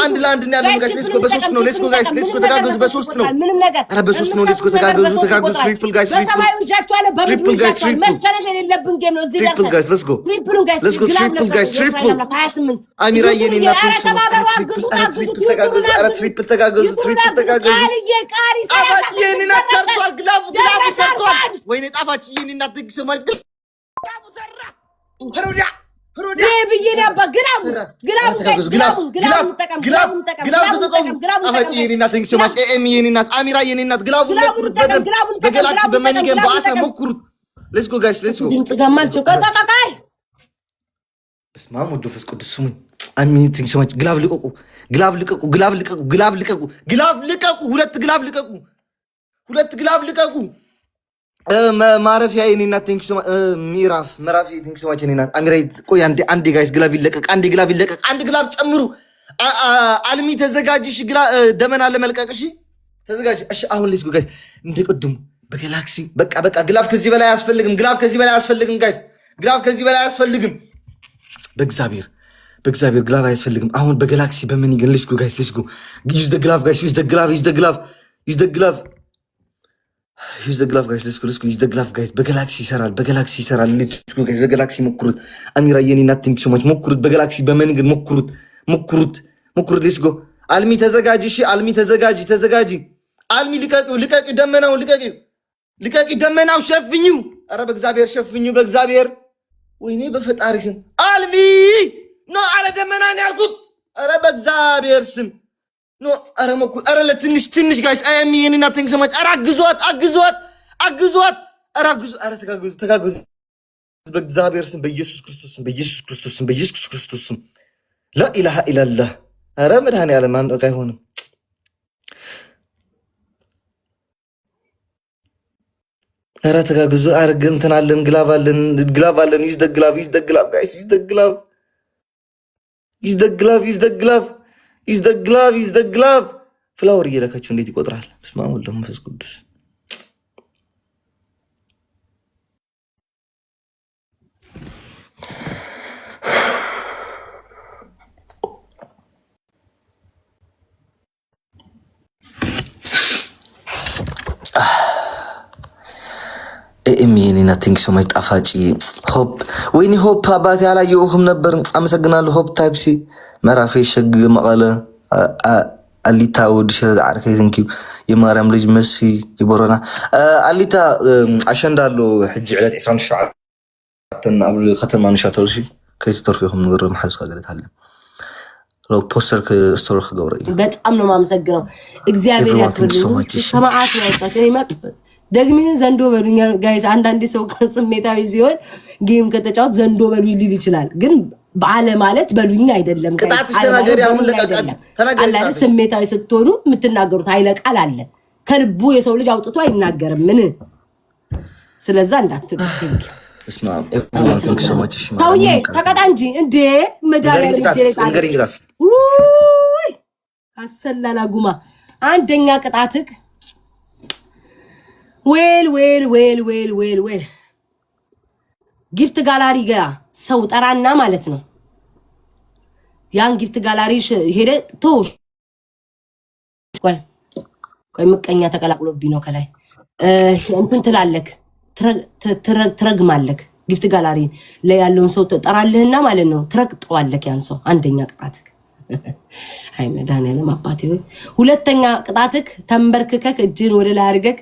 አንድ ለአንድ ነው ያለው ጋይስ ሌትስ ጎ በሶስት ነው ሌትስ ጎ ጋይስ ሌትስ ጎ ተጋገዙ በሶስት ነው ኧረ በሶስት ነው ሌትስ ጎ ተጋገዙ ትሪፕል ጋይስ ትሪፕል ጋይስ መሸነፍ የሌለብን ጌም ነው እዚህ ትሪፕል ጋይስ ሌትስ ጎ ሌትስ ጎ ትሪፕል ጋይስ ትሪፕል አሚራ የኔ እናት ትሪፕል ተጋገዙ ኧረ ትሪፕል ተጋገዙ ጣፋጭ የኔ እናት ሰርቷል ግላቡ ሰርቷል ወይኔ ጣፋጭ የኔ እናት ደግሰ ማለት ግላቡ ሰራ ሩዲያ ብዬሽ ነበር። ጣፋጭ የኔ እናት ደግሰ ማለት ኤሚ የኔ እናት አሚራ የኔ እናት ግላቡ ሞክሩት በገላክሲ በመኒገም በአሳ ሞክሩት ሌትስ ጎ ጋይስ ሌትስ ጎ በስመ አብ ወወልድ ወመንፈስ ቅዱስ ስሙኝ አሚን ደግሰ ማለት ግላብ ልቀቁ ሁለት ግላብ ልቀቁ ማረፊያ የኔ እናት ቴንክ ሶ ምዕራፍ ቴንክ ሶ ማች የኔ እናት አሚራ ቆይ አንዴ ጋይስ ግላብ ይለቀቅ አንድ ግላብ ጨምሩ አልሚ ተዘጋጅሽ ደመና ለመልቀቅ እሺ ተዘጋጅ እሺ አሁን ሌትስ ጎ ጋይስ እንደቀድሙ በጋላክሲ በቃ ግላብ ከዚህ በላይ አያስፈልግም ጋይስ ግላብ ከዚህ በላይ አያስፈልግም በእግዚአብሔር ግላብ አያስፈልግም አሁን በጋላክሲ በምን ይገን ሌትስ ጎ ጋይስ ሌትስ ጎ ዩዝ ዘ ግላብ ጋይስ ዩዝ ዘ ግላቭ ጋይስ ሌትስ ጎ ዩዝ ዘ ግላቭ ጋይስ በጋላክሲ ይሰራል ሌትስ ጎ ጋይስ በጋላክሲ ሞክሩት አሚራ የኔ እናት ቴንክ ሶ ማች ሞክሩት በጋላክሲ በመንገድ ሞክሩት ሌትስ ጎ አልሚ ተዘጋጂ እሺ አልሚ ተዘጋጂ አልሚ ልቀቂ ደመናው ሸፍኙ ኧረ በእግዚአብሔር ሸፍኙ ወይኔ በፈጣሪ ስም አልሚ ኖ ኧረ ደመና ነው ያልኩት ኧረ በእግዚአብሔር ስም ኖ ኧረ ሞክሩ ኧረ ለትንሽ ጋይስ አያሚ የኔ እናት ቴንክ ሶ ማች ኧረ አግዟት ኧረ ተጋገዙ በእግዚአብሔር ስም በኢየሱስ ክርስቶስ ስም ላኢላሃ ኢላላህ ኧረ መድኃኒዓለም አንደቃ አይሆንም ኧረ ተጋገዙ ኧረ እንትን አለን ግላቭ አለን ዩዝ ዘ ግላቭ ጋይስ ዩዝ ዘ ግላቭ ፍላወር እየለካችሁ እንዴት ይቆጥራል? በስመ አብ ወወልድ ወመንፈስ ቅዱስ ኤሚና ቴንክ ሶ ማች ጣፋጭ ሆፕ ወይኒ ሆፕ አባቴ ያላየሁህም ነበር አመሰግናለሁ ሆፕ ታይፕሲ መራፌ ሸግ መቀለ አሊታ ወድ ሽረ ዳርከ ቴንክ ዩ የማርያም ልጅ መሲ ይቦረና አሊታ አሸንዳሎ ሕጂ ዕለት 27 ኣብ ከተማ ንሻተርሺ ከይተርፊኩም ነገር ማሐስ ካገለት አለ ሎ ፖስተር ከስቶር ከገብረ በጣም ነው ማመሰግነው እግዚአብሔር ያክብርልኝ ከማዓት ያጣችሁ ይመጥ ደግሜን ዘንዶ በሉኝ ጋይስ አንዳንድ ሰው ስሜታዊ ሲሆን ጌም ከተጫወት ዘንዶ በሉኝ ሊል ይችላል ግን ባለ ማለት በሉኝ አይደለም ቅጣት ተናገሪ አሁን ለቀቀን ተናገሪ አለ ስሜታዊ ስትሆኑ የምትናገሩት ኃይለ ቃል አለ ከልቡ የሰው ልጅ አውጥቶ አይናገርም ምን ስለዛ እንዳትደግ እስማ ቴንክ ሶ ማች ታውዬ ተቀጣ እንጂ እንዴ መዳሪያ እንግዲህ ውይ አሰላላ ጉማ አንደኛ ቅጣትክ ዌል ጊፍት ጋላሪ ጋ ሰው ጠራና ማለት ነው ያን ጊፍት ጋላሪ ሄደ ቶሽ ቆይ ምቀኛ ተቀላቅሎብኝ ነው ከላይ እንትን ትላለክ ትረግማለክ ጊፍት ጋላሪ ላይ ያለውን ሰው ተጠራልህና ማለት ነው ትረግጠዋለክ ያን ሰው አንደኛ ቅጣትክ አይ መድኃኒዓለም አባቴ ሁለተኛ ቅጣትክ ተንበርክከክ እጅን ወደ ላይ አድርገክ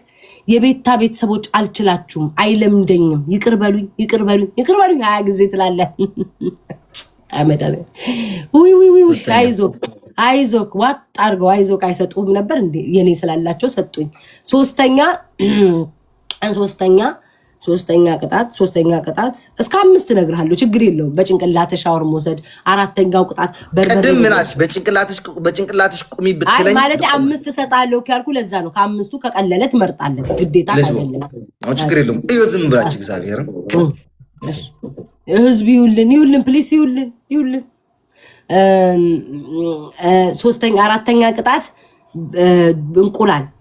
የቤታ ቤተሰቦች አልችላችሁም አይለምደኝም ይቅር በሉኝ 20 ጊዜ ትላለህ አመዳለ ውይ አይዞክ ዋጥ አድርገው አይዞክ አይሰጡም ነበር እንዴ የኔ ስላላቸው ሰጡኝ ሶስተኛ ቅጣት እስከ 5 ነግርሃለሁ ችግር የለውም በጭንቅላት ሻወር መውሰድ አራተኛው ቅጣት በርበሬ ምናሽ በጭንቅላትሽ ቁሚ ብትለኝ ማለት 5 ሰጣለሁ ካልኩ ለዛ ነው ከ5ቱ ከቀለለ ትመርጣለህ ግዴታ አይደለም ችግር የለውም እዩ ዝም ብላችሁ እግዚአብሔር ህዝብ ይውልን ፕሊስ ይውልን አራተኛ ቅጣት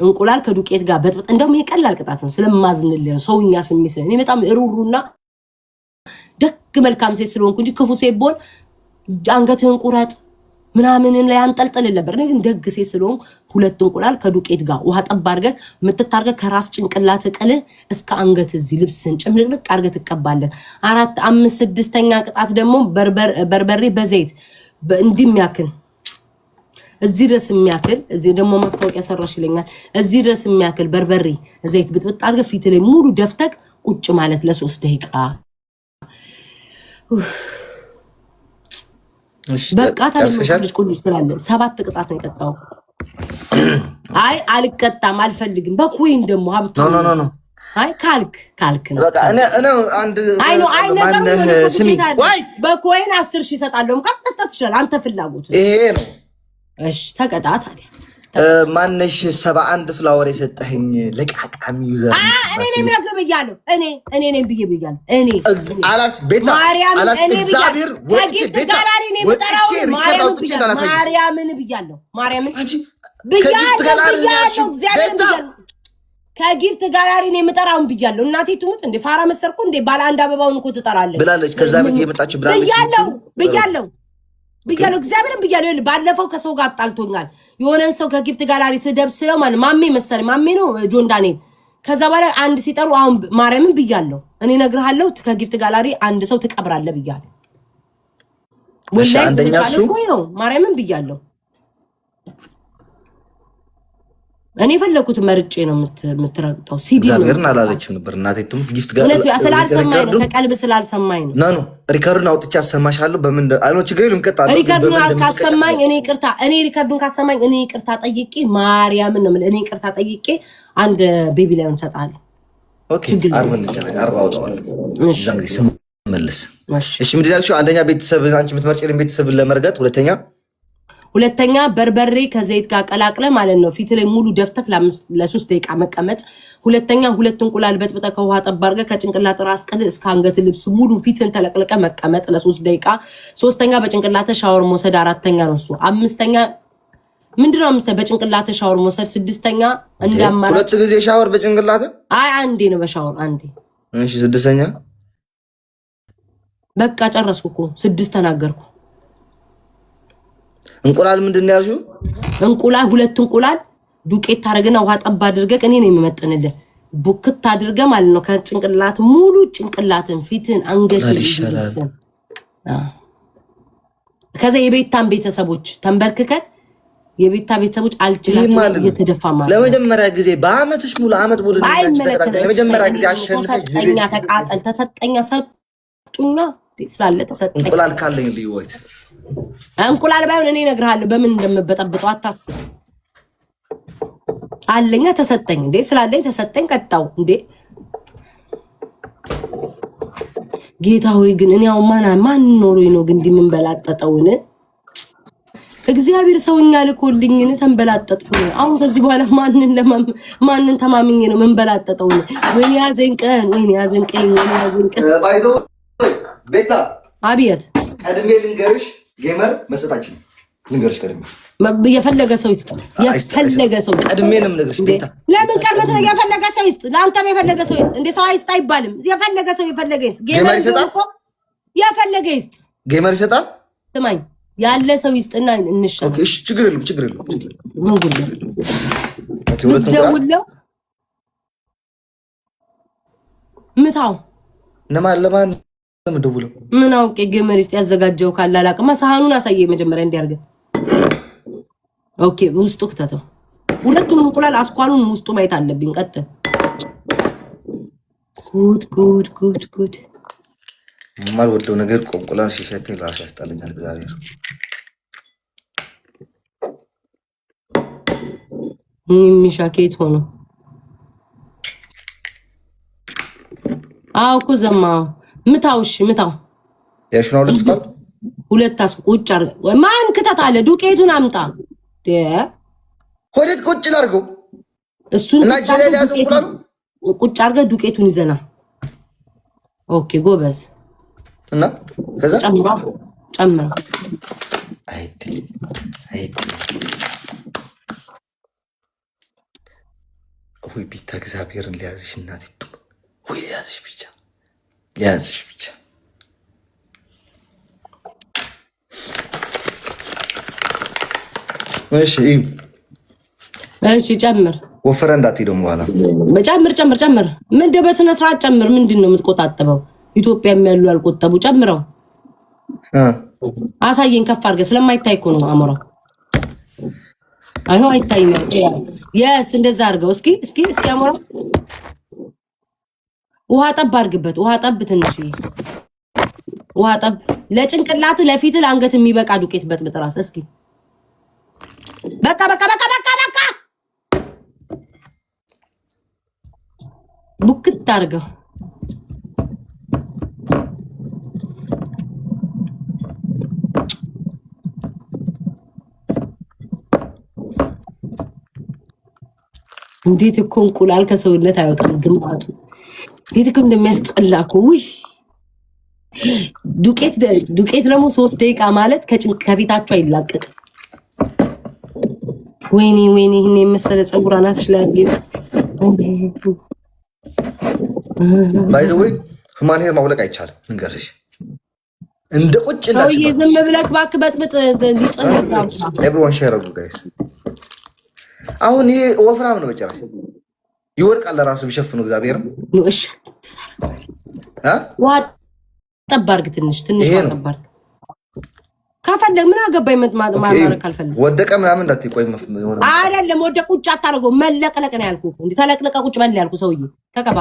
እንቁላል ከዱቄት ጋር በጥብጥ እንደውም ይሄ ቀላል ቅጣት ነው ስለማዝንልህ ሰውኛ ስሜት እኔ በጣም ሩሩና ደግ መልካም ሴት ስለሆንኩ እንጂ ክፉ ሴት ብሆን አንገትህን ቁረጥ ምናምንን ላይ አንጠልጥል ነበር። እኔ ግን ደግ ሴት ስለሆንኩ 2 እንቁላል ከዱቄት ጋር ውሃ ጠብ አድርገህ ምትታርገህ ከራስ ጭንቅላት ቅልህ እስከ አንገት እዚህ ልብስን ጭምልቅልቅ አድርገህ ትቀባለህ። 4 5 6ኛ ቅጣት ደግሞ በርበሬ በዘይት እንዲህ የሚያክል እዚህ ድረስ የሚያክል እዚህ ደግሞ ማስታወቂያ ሰራሽ ይለኛል። እዚህ ድረስ የሚያክል በርበሬ ዘይት ብጥብጥ አድርገህ ፊት ላይ ሙሉ ደፍተክ ቁጭ ማለት ለ3 ደቂቃ። በቃ ታዲያ ቁልጭ ስላለ 7 ቅጣት ነው የቀጣው። አይ አልቀጣም አልፈልግም። በኩይን ደግሞ ሀብታም ኖ አይ ካልክ ነው በቃ እኔ አንድ ማነህ ስሚ ወይ በኩይን 10 ሺህ እሰጣለሁ። መስጠት ይችላል አንተ ፍላጎት ይሄ ነው። እሺ ተቀጣ ታዲያ ማነሽ 71 ፍላወር የሰጠኸኝ ለቃቃሚ ዩዘር እኔ ነኝ ምናምን ብያለሁ። እኔ ነኝ ብያለሁ። እኔ አላስ ቤታ አላስ እግዚአብሔር ወጭ ቤታ ወጭ ሪከርድ አውጥቼ እንዳላሳይ ማርያምን ብያለሁ። ማርያምን ከጊፍት ጋላሪ ያልሽው ቤታ ከጊፍት ጋላሪ ነው የምጠራውን ብያለሁ። እናቴ ትሙት እንደ ፋራ መሰርኩ እንደ ባለ አንድ አበባውን እኮ ትጠራለች ብላለች። ከዛ ቤት የመጣችው ብላለች ብያለሁ እግዚአብሔርን ብያለሁ። ባለፈው ከሰው ጋር አጣልቶኛል። የሆነን ሰው ከጊፍት ጋላሪ ስደብስለው ማለት ማሜ መሰለኝ ማሜ ነው ጆን ዳንኤል። ከዛ በኋላ አንድ ሲጠሩ አሁን ማርያምን ብያለሁ። እኔ እነግርሃለሁ ከጊፍት ጋላሪ አንድ ሰው ትቀብራለህ ብያለሁ። ወላሂ አንደኛ እሱ ነው ማርያምን ብያለሁ። እኔ ፈለኩት መርጬ ነው የምትረግጠው። ሲዲ ነው እግዚአብሔርን አላለችም ነበር እናቴቱም ጊፍት ጋር ስላልሰማኝ ነው ከቀልብ ስላልሰማኝ ነው። ኖ ሪከርዱን አውጥቼ አሰማሻለሁ። በምን አልሞ ችግር የለም ቀጣለ ሪከርዱን ካሰማኝ እኔ ሪከርዱን ካሰማኝ እኔ ይቅርታ ጠይቄ ማርያምን ነው እኔ ይቅርታ ጠይቄ አንድ ቤቢ ላይን ሰጣለሁ። ኦኬ አርባ አውጣዋለሁ። እሺ መልስ እሺ ምንድን ያልሽው? አንደኛ ቤተሰብ አንቺ የምትመርጪልን ቤተሰብ ለመርገጥ፣ ሁለተኛ በርበሬ ከዘይት ጋር ቀላቅለ ማለት ነው ፊት ላይ ሙሉ ደፍተክ ለ3 ደቂቃ መቀመጥ። ሁለተኛ 2 እንቁላል በጥብጠህ ከውሃ ጠብ አድርገህ ከጭንቅላት ራስ ቅል እስከ አንገት ልብስ ሙሉ ፊትን ተለቅልቀ መቀመጥ ለ3 ደቂቃ። ሶስተኛ በጭንቅላት ሻወር መውሰድ። አራተኛ ነው እሱ። አምስተኛ ምንድነው? በጭንቅላት ሻወር መውሰድ። ስድስተኛ እንዳማራጭ 2 ጊዜ ሻወር በጭንቅላት አይ አንዴ ነው በሻወር አንዴ። እሺ ስድስተኛ በቃ ጨረስኩ እኮ 6 ተናገርኩ። እንቁላል ምንድነው ያልሽው? እንቁላል 2 እንቁላል ዱቄት ታረግና ውሃ ጠብ አድርገህ እኔ ነው የምመጥንልህ ቡክት አድርገህ ማለት ነው ከጭንቅላት ሙሉ ጭንቅላትን ፊትን አንገትን ይልስን። ከዛ የቤታን ቤተሰቦች ተንበርክከህ የቤታ ቤተሰቦች አልችላችሁ እየተደፋ ማለት ለመጀመሪያ ጊዜ በአመትሽ ሙሉ አመት ሙሉ ለመጀመሪያ ጊዜ አሸንፈሽ ተሰጠኛ ተቃጠል ተሰጠኛ ሰጡኛ ስላለ ተሰጠኝ። እንቁላል ካለኝ ልይወት እንቁላል ባይሆን እኔ እነግርሃለሁ በምን እንደምበጠብጠው አታስብ። አለኛ ተሰጠኝ እንዴ ስላለኝ ተሰጠኝ ቀጣው እንዴ ጌታ ሆይ ግን እኔ ያው ማን ኖሮኝ ነው ግን እንዲምንበላጠጠውን እግዚአብሔር ሰውኛ ልኮልኝን ተንበላጠጥኩ። አሁን ከዚህ በኋላ ማንን ተማምኜ ነው መንበላጠጠው? ወይኔ ያዘኝ ቀን ባይዶ ቤታ አብየት ቀድሜ ልንገርሽ ጌመር መሰጣችን ልንገርሽ ቀድሜ የፈለገ ሰው ይስጥ የፈለገ ሰው ቀድሜንም ልንገርሽ ቤታ ለምን ቀርበት ነው የፈለገ ሰው ይስጥ ለአንተም የፈለገ ሰው ይስጥ እንዴ ሰው አይስጥ አይባልም። የፈለገ ሰው የፈለገ ይስጥ ጌመር ይሰጣል የፈለገ ይስጥ ጌመር ይሰጣል። ስማኝ ያለ ሰው ይስጥና እንሻ ኦኬ እሺ ችግር የለም ምን ጉድ ኦኬ ሁለት ነው ምታው ለማን ደውለው ምን አውቄ ጌመር ይስጥ ያዘጋጀው ካላላቀማ ሳህኑን አሳየ መጀመሪያ እንዲያርገ ኦኬ ውስጡ ከተተው 2ቱም እንቁላል አስኳሉን ውስጡ ማየት አለብኝ። ቀጥል ጉድ የማልወደው ነገር እንቁላል ሲሸት ራስ ያስጣለኛል። እግዚአብሔር ሚሻኬት ሆኖ እኮ ዘማው ምታውሽ ምታው ያሽናው ለስካል 2 ቁጭ አርገ ማን ከተት አለ ዱቄቱን አምጣ ሆዴት ቁጭ ላርገው እሱን እና ጀለል ያዘው እንቁላል ቁጭ አርገ ዱቄቱን ይዘና ኦኬ ጎበዝ እና ከዛ ጨምራ አይዲ ወይ ቢታ እግዚአብሔርን ሊያዝሽ እናት ይጡ ወይ ሊያዝሽ ብቻ እሺ ጨምር። ወፈረ እንዳትሄደው በኋላ ጨምር። ምንድን በስነ ስርዓት ጨምር። ምንድን ነው የምትቆጣጥበው? ኢትዮጵያ የሚያሉ ያልቆጠቡ ጨምረው። አሳየኝ ከፍ አድርገህ ስለማይታይ እኮ ነው አሞራው። አይሆን አይታይም። የስ እንደዛ አድርገው። እስኪ አሞራው ውሃ ጠብ አድርግበት። ውሃ ጠብ ትንሽ ውሃ ጠብ። ለጭንቅላት ለፊት ለአንገት የሚበቃ ዱቄት በጥብጥ ራስ። እስኪ በቃ ቡክት አድርገው። እንዴት እኮ እንቁላል ከሰውነት አይወጣም ግማቱ። እንዴት እኮ እንደሚያስጠላ እኮ። ውይ ዱቄት ደግሞ 3 ደቂቃ ማለት ከፊታችሁ አይላቀቅም። ወይኔ ይሄን የመሰለ ፀጉር አናትሽ ላይ ባይ ዘ ወይ ሁማን ሄር ማውለቅ አይቻልም። እንገርሽ እንደ ቁጭ ላሽ ነው ዝም ብለህ እባክህ በጥብጥ ሊጠነሳው። ኤቭሪዋን ሼር አድርጉ ጋይስ። አሁን ይሄ ወፍራም ነው በጨራሽ ይወድቃል። ለራሱ ቢሸፍኑ እግዚአብሔር ነው። እሺ ዋ ጠብ አድርግ ትንሽ ጠብ አድርግ። ካፈለግ ምን አገባኝ ማማረክ ካልፈለግ ወደቀ ምናምን እንዳትቆይ አይደለም። ወደቁ ቁጭ አታረገው። መለቅለቅ ነው ያልኩህ። እንዴ ተለቅለቀ ቁጭ በል ያልኩህ ሰውዬ ተቀባ።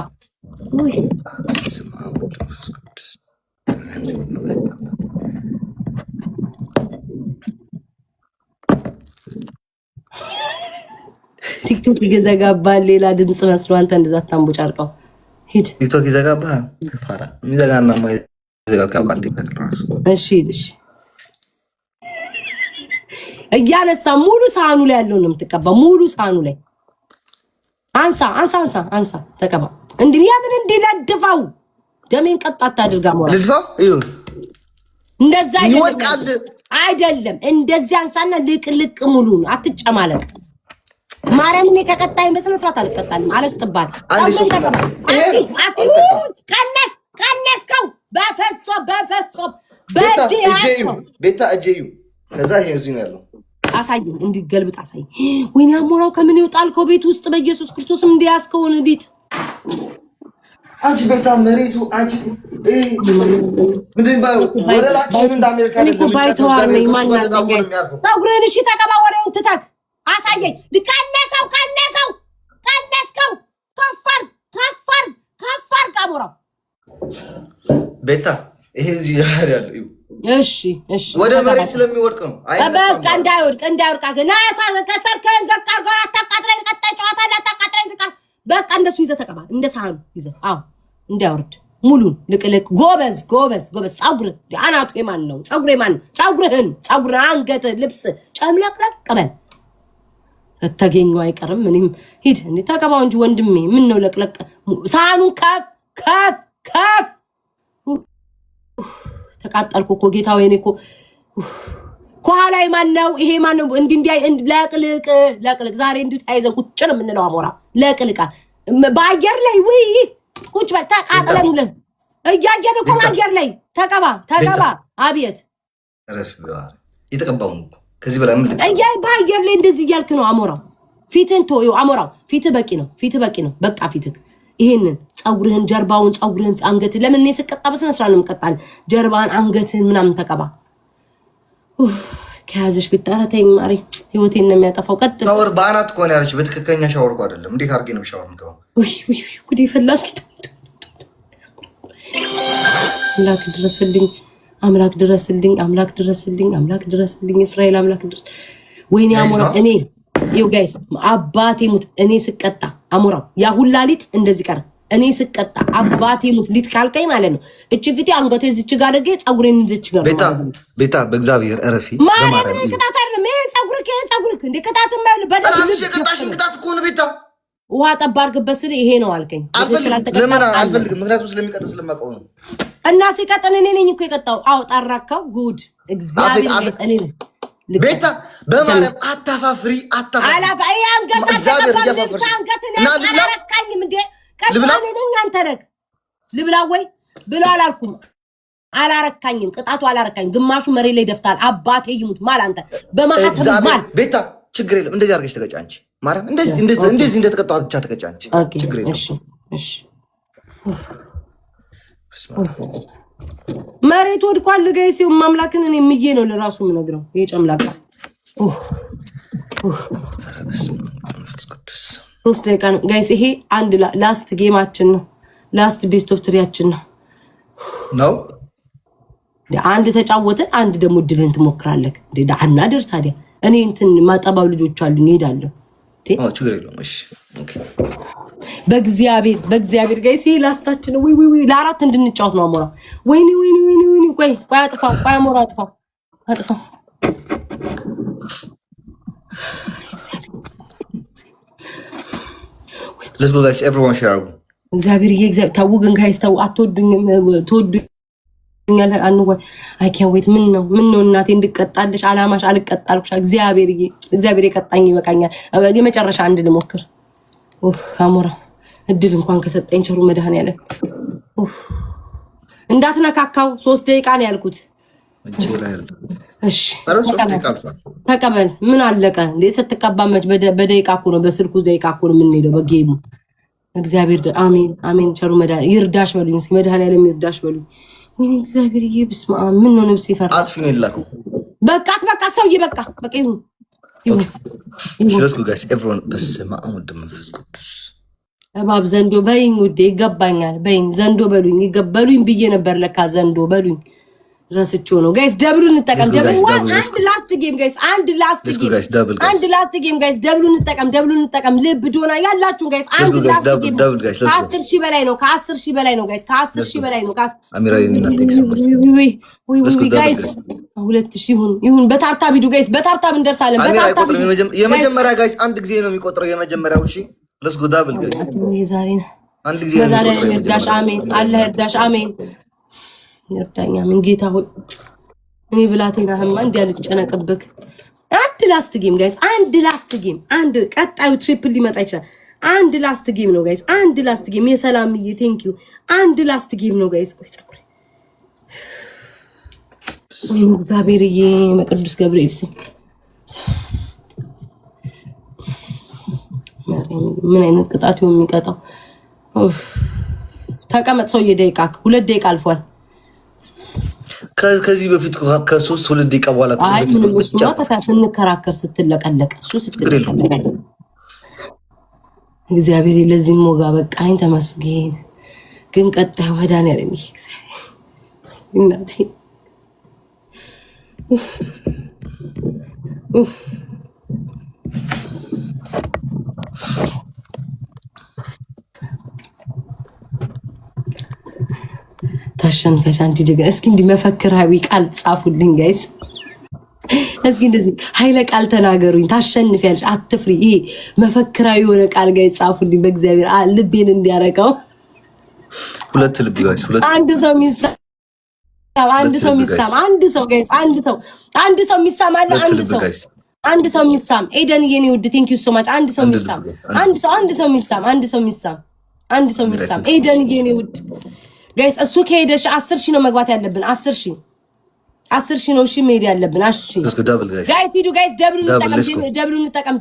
ቲክቶክ ይዘጋባል። ሌላ ድምጽ መስሎ አንተ እንደዛ ታምቦጫርቀው ሂድ። ቲክቶክ ይዘጋባል። ፈራ የሚዘጋና ማይዘጋው ቲክቶክ ራሱ። እሺ እያነሳ ሙሉ ሳህኑ ላይ ያለው ነው የምትቀባ። ሙሉ ሳህኑ ላይ አንሳ ተቀባ። እንዴ ያምን እንዲለድፋው ደሜን ቀጣት አድርጋ ሞራ ልድፋው። ይሁን እንደዛ ይወድቃል አይደለም። እንደዚህ አንሳና ልቅልቅ ሙሉ አትጨማለቅ። ማርያምን ከቀጣይ በስነ ስርዓት አልቀጣልም። አለቅጥባል ቀነስከው። በፈጾም ቤታ እጄዩ ከዛ ይሄ እዚህ ነው ያለው። አሳየኝ፣ እንዲገልብጥ አሳየኝ። ወይኔ አሞራው ከምን ይወጣልከው ቤት ውስጥ በኢየሱስ ክርስቶስም እንዲያስከውን ዲት አንቺ ቤታ መሬቱ አንቺ ምንድን ባው ወለላችን እንደ አሜሪካ ነው ባይተዋር ነኝ። ማንኛውም ታጉረን እሺ ተቀባ። ወሬውን ትተክ አሳየኝ። ቀነስከው። ከፋር አሞራው ቤታ ይሄ እዚህ ያለው እሺ ወደ መሬት ስለሚወድቅ ነው። በቃ እንዳይወድቅ አገና ከሰርከን ዘቃር ጋር አታቃጥረኝ። ቀጣይ ጨዋታ አታቃጥረኝ። ዝቃር በቃ እንደሱ ይዘህ ተቀባ። እንደ ሳህኑ ይዘህ እንዳይወርድ ሙሉን ልቅልቅ። ጎበዝ። ፀጉር አናቱ የማን ነው? ፀጉር የማን ነው? ፀጉርህን አንገት ልብስ ጨምለቅለቅ ቀበል ተገኘው አይቀርም። ምንም ሂድ እንዴ ተቀባው እንጂ ወንድሜ ምን ነው ለቅለቅ። ሳህኑን ከፍ ተቃጠልኩ እኮ ጌታ። ወይኔ እኮ ከኋላይ ማን ነው? ይሄ ማን ነው? ለቅልቅ ዛሬ እንድታይዘ ቁጭ ነው የምንለው። አሞራ ለቅልቃ በአየር ላይ ወይ ቁጭ በል ተቃጠለን። ሁሉ እያየን እኮ አየር ላይ ተቀባ። አብየት ረፍ ይተቀባው ከዚህ በላይ ምን በአየር ላይ እንደዚህ እያልክ ነው አሞራው። ፊትን ተወው አሞራው። ፊት በቂ ነው። በቃ ፊትክ ይሄንን ፀጉርህን ጀርባውን አንገትህን ለምን እኔ ስቀጣ በስነ ስርዓት ነው የምቀጣል። ጀርባን አንገትህን ምናምን ተቀባ። ከያዘሽ ቢጣራተኝ ማሪ ህይወቴን ነው የሚያጠፋው። ቀጥል። ሻወር በአናት ከሆነ ያለሽ በትክክለኛ ሻወር እኮ አይደለም። እንዴት አድርጌ ነው ሻወር የምገባው? ጉዴ ፈላ። እስኪ አምላክ ድረስልኝ። እስራኤል አምላክ ድረስ። ወይኔ አሞራ እኔ ይው ጋይስ አባቴ ሙት እኔ ስቀጣ አሞራው ያ ሁላ ሊጥ እንደዚህ ቀረ። እኔ ስቀጣ አባቴ ሙት ሊጥ ካልከኝ ማለት ነው። እቺ ፊቴ አንገቴ እዚች ጋር አድርጌ ፀጉሬን እዚች ጋር ቤታ በእግዚአብሔር እረፊ። በማርያም ቅጣት አይደለም ይሄ ፀጉርክ እንደ ቅጣት ማለት በራስሽ የቀጣሽን ቅጣት እኮ ነው ቤታ። ውሃ ጠብ አድርግበት ስል ይሄ ነው አልከኝ። ለምን አልፈልግም? ምክንያቱም ስለሚቀጥ ስለማውቀው ነው። እና ሲቀጥል እኔ ነኝ እኮ የቀጣው። አዎ ጠራከው። ጉድ እግዚአብሔር እኔ ነኝ ቤታ በማርያም አታፋፍሪ። አላፋ አንገት ልብላ ወይ ብላ አላልኩም። አላረካኝም። ቅጣቱ አላረካኝም። ግማሹ መሬት ላይ ደፍታል። አባቴ ይሙት ማል አንተ በማህተም ማል ቤታ ችግር የለም። እንደዚህ አድርገሽ ተቀጫ አንቺ ማርያም እንደዚህ እንደተቀጣው ብቻ ተቀጫ አንቺ ችግር የለም። እሺ መሬት ወድቋል። ጋይስ ማምላክን እኔ ምዬ ነው ለራሱ የምነግረው። ይሄ ጨምላቃ ጋይስ ይሄ አንድ ላስት ጌማችን ነው። ላስት ቤስት ኦፍ ትሪያችን ነው። አንድ ተጫወተ፣ አንድ ደግሞ ድልን ትሞክራለህ። ዳና ድር ታዲያ እኔ እንትን ማጠባው ልጆች አሉ እንሄዳለሁ። ችግር የለውም። እሺ በእግዚአብሔር ጋይስ ይሄ ላስታችን ነው። ወይ ለአራት እንድንጫወት ነው። አሞራ ወይኔ ቆይ አጥፋው። ቆይ አሞራ አጥፋው። Let's go guys, everyone share. እግዚአብሔር ታው ግን ጋይስ ታው አትወዱኝም ተወዱኛል አንወይ አይ ካን ዌት ምን ነው እናቴ እንድቀጣልሽ አላማሽ አልቀጣልኩሽ እግዚአብሔር የቀጣኝ ይበቃኛል። የመጨረሻ አንድ ልሞክር። አሞራ እድል እንኳን ከሰጠኝ ቸሩ መድኃኒዓለም እንዳትነካካው 3 ደቂቃ ነው ያልኩት። እሺ ተቀበል። ምን አለቀ እንዴ? ስትቀባመች በደቂቃ እኮ ነው፣ በስልኩ ደቂቃ እኮ ነው የምንሄደው በጌሙ። እግዚአብሔር አሜን ቸሩ መድኃኒዓለም ይርዳሽ በሉኝ። እስኪ መድኃኒዓለም ይርዳሽ በሉኝ። ወይኔ እግዚአብሔር በስመ አብ ምን ነው ነብስ ይፈራ አጥፊ ነው ይላኩ። በቃ ሰውዬ በቃ ይሁን። let's go guys, everyone በስመ አብ ወወልድ ወመንፈስ ቅዱስ። እባብ ዘንዶ በይኝ ውዴ፣ ይገባኛል በይኝ። ዘንዶ በሉኝ ይገበሉኝ ብዬ ነበር ለካ ዘንዶ በሉኝ። ረስቼው ነው ጋይስ። ደብሉን እንጠቀም። አንድ ላስት ጌም ጋይስ፣ አንድ ላስት ጌም ጋይስ። ደብሉን እንጠቀም። ልብ ዶና ያላችሁ ጋይስ፣ አንድ ላስት ጌም ከ10,000 በላይ ነው። ከ10,000 በላይ ነው ጋይስ፣ ከ10,000 በላይ ነው። አሚራይና ቴክስ ጋይስ 2,000 ይሁን። በታብታብ ሂዱ ጋይስ፣ በታብታብ እንደርሳለን። በታብታብ የመጀመሪያ ጋይስ አንድ ጊዜ ነው የሚቆጥረው የመጀመሪያው። እሺ let's go double guys። ዛሬ ነው አንድ ጊዜ ነው የሚቆጥረው። አሜን። አላህ ይርዳሽ። አሜን ይርዳኛ። ምን ጌታ ሆይ እኔ ብላቴናህማ እንዲያልጨነቅብክ። አንድ ላስት ጌም ጋይስ፣ አንድ ላስት ጌም። አንድ ቀጣዩ ትሪፕል ሊመጣ ይችላል። አንድ ላስት ጌም ነው ጋይስ፣ አንድ ላስት ጌም። የሰላምዬ ቴንክ ዩ። አንድ ላስት ጌም ነው ጋይስ። ቆይ ጸጉሬ እግዚአብሔርዬ መቅዱስ ገብርኤል ስም ምን አይነት ቅጣት ነው የሚቀጣው? ተቀመጥ ሰውዬ። ደቂቃ 2 ደቂቃ አልፏል። ከዚህ በፊት ከ3-2 ደቂቃ በኋላ ስንከራከር ስትለቀለቅ እሱ ስትለቀለቅ እግዚአብሔር ለዚህ ሞጋ በቃኝ ተመስገን። ግን ቀጣይ ወዳን ያለኝ እግዚአብሔር እናቴ ታሸንፈሽ አንቺ ጀግና። እስኪ እንዲህ መፈክራዊ ቃል ጻፉልኝ ጋይስ። እስኪ እንደዚህ ኃይለ ቃል ተናገሩኝ። ታሸንፊያለሽ፣ አትፍሪ። ይሄ መፈክራዊ የሆነ ቃል ጋይስ ጻፉልኝ በእግዚአብሔር ልቤን እንዲያረቀው። 2 ልብ ጋይስ፣ 2 አንድ ሰው የሚሳም አንድ ሰው የሚሳም አንድ ሰው ጋይስ፣ አንድ ሰው የሚሳም አለ። አንድ ሰው የሚሳም ኤደን የኔ ውድ ቴንክ ዩ ሶ ማች። አንድ ሰው የሚሳም ኤደን የኔ ውድ ጋይስ። እሱ ከሄደሽ 10,000 ነው መግባት ያለብን። 10,000 ነው እሺ መሄድ ያለብን። ጋይስ ሂዱ ጋይስ፣ ደብሉን እንጠቀም።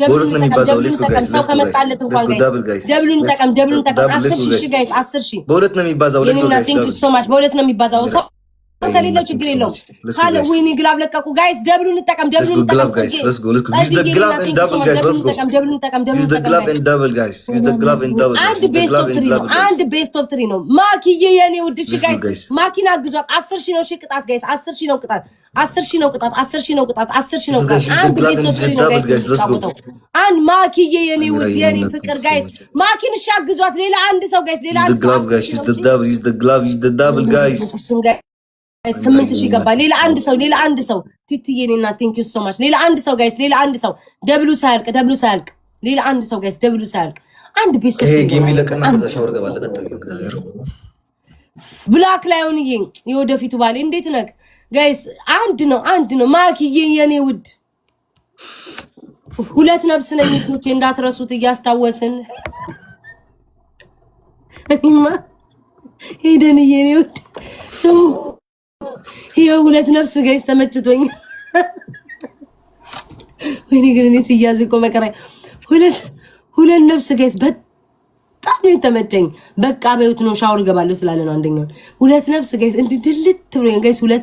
ሰው ከመጣለት እንኳን ጋይስ ደብሉን እንጠቀም። 10,000 ጋይስ፣ 10,000 በሁለት ነው የሚባዛው። ቴንክ ዩ ሶ ማች። በሁለት ነው የሚባዛው። ሰው ከሌለው ችግር የለውም። ካለ ወይኔ ግላብ ለቀቁ ጋይስ። ደብሉን እንጠቀም። use the glove and double. አንድ ቤስት ኦፍ 3 ነው። ማኪዬ የኔ ውድ እሺ ጋይስ፣ ማኪን አግዟት። 10,000 ነው እሺ ቅጣት ጋይስ፣ 10,000 ነው ቅጣት። አንድ ቤስት ኦፍ 3 ነው ጋይስ። አንድ ማኪዬ የኔ ውድ የኔ ፍቅር ጋይስ፣ ማኪን እሺ አግዟት። ሌላ አንድ ሰው ጋይስ፣ ሌላ አንድ ሰው use the double guys 8,000 ይገባል። ሌላ አንድ ሰው ቲቲዬ እኔና ቴንክ ዩ ሶ ማች። ሌላ አንድ ሰው ጋይስ፣ ሌላ አንድ ሰው ደብሉ ሳያልቅ ሌላ አንድ ሰው ጋይስ፣ ደብሉ ሳያልቅ አንድ ቤስት ይሄ ጌም ይለቀና ከዛ ሻወር ገባለ። ቀጥታ ብላክ ላይሆን የወደፊቱ ባሌ እንዴት ነክ ጋይስ? አንድ ነው ማኪዬ የኔ ውድ 2 ነብስ ነኝ እኮ እንዳትረሱት እያስታወስን እኔማ ሄደን የኔ ውድ ስሙ ይሄው ሁለት ነፍስ ጋይስ ተመችቶኝ ወይኔ ግን እኔ ሲያዝ እኮ መከራ ሁለት ነፍስ ጋይስ በጣም ነው የተመቸኝ በቃ በዩት ነው ሻወር ገባለሁ ስላለ ነው አንደኛው ሁለት ነፍስ ጋይስ እንዲህ ድልት ብሎኝ ጋይስ ሁለት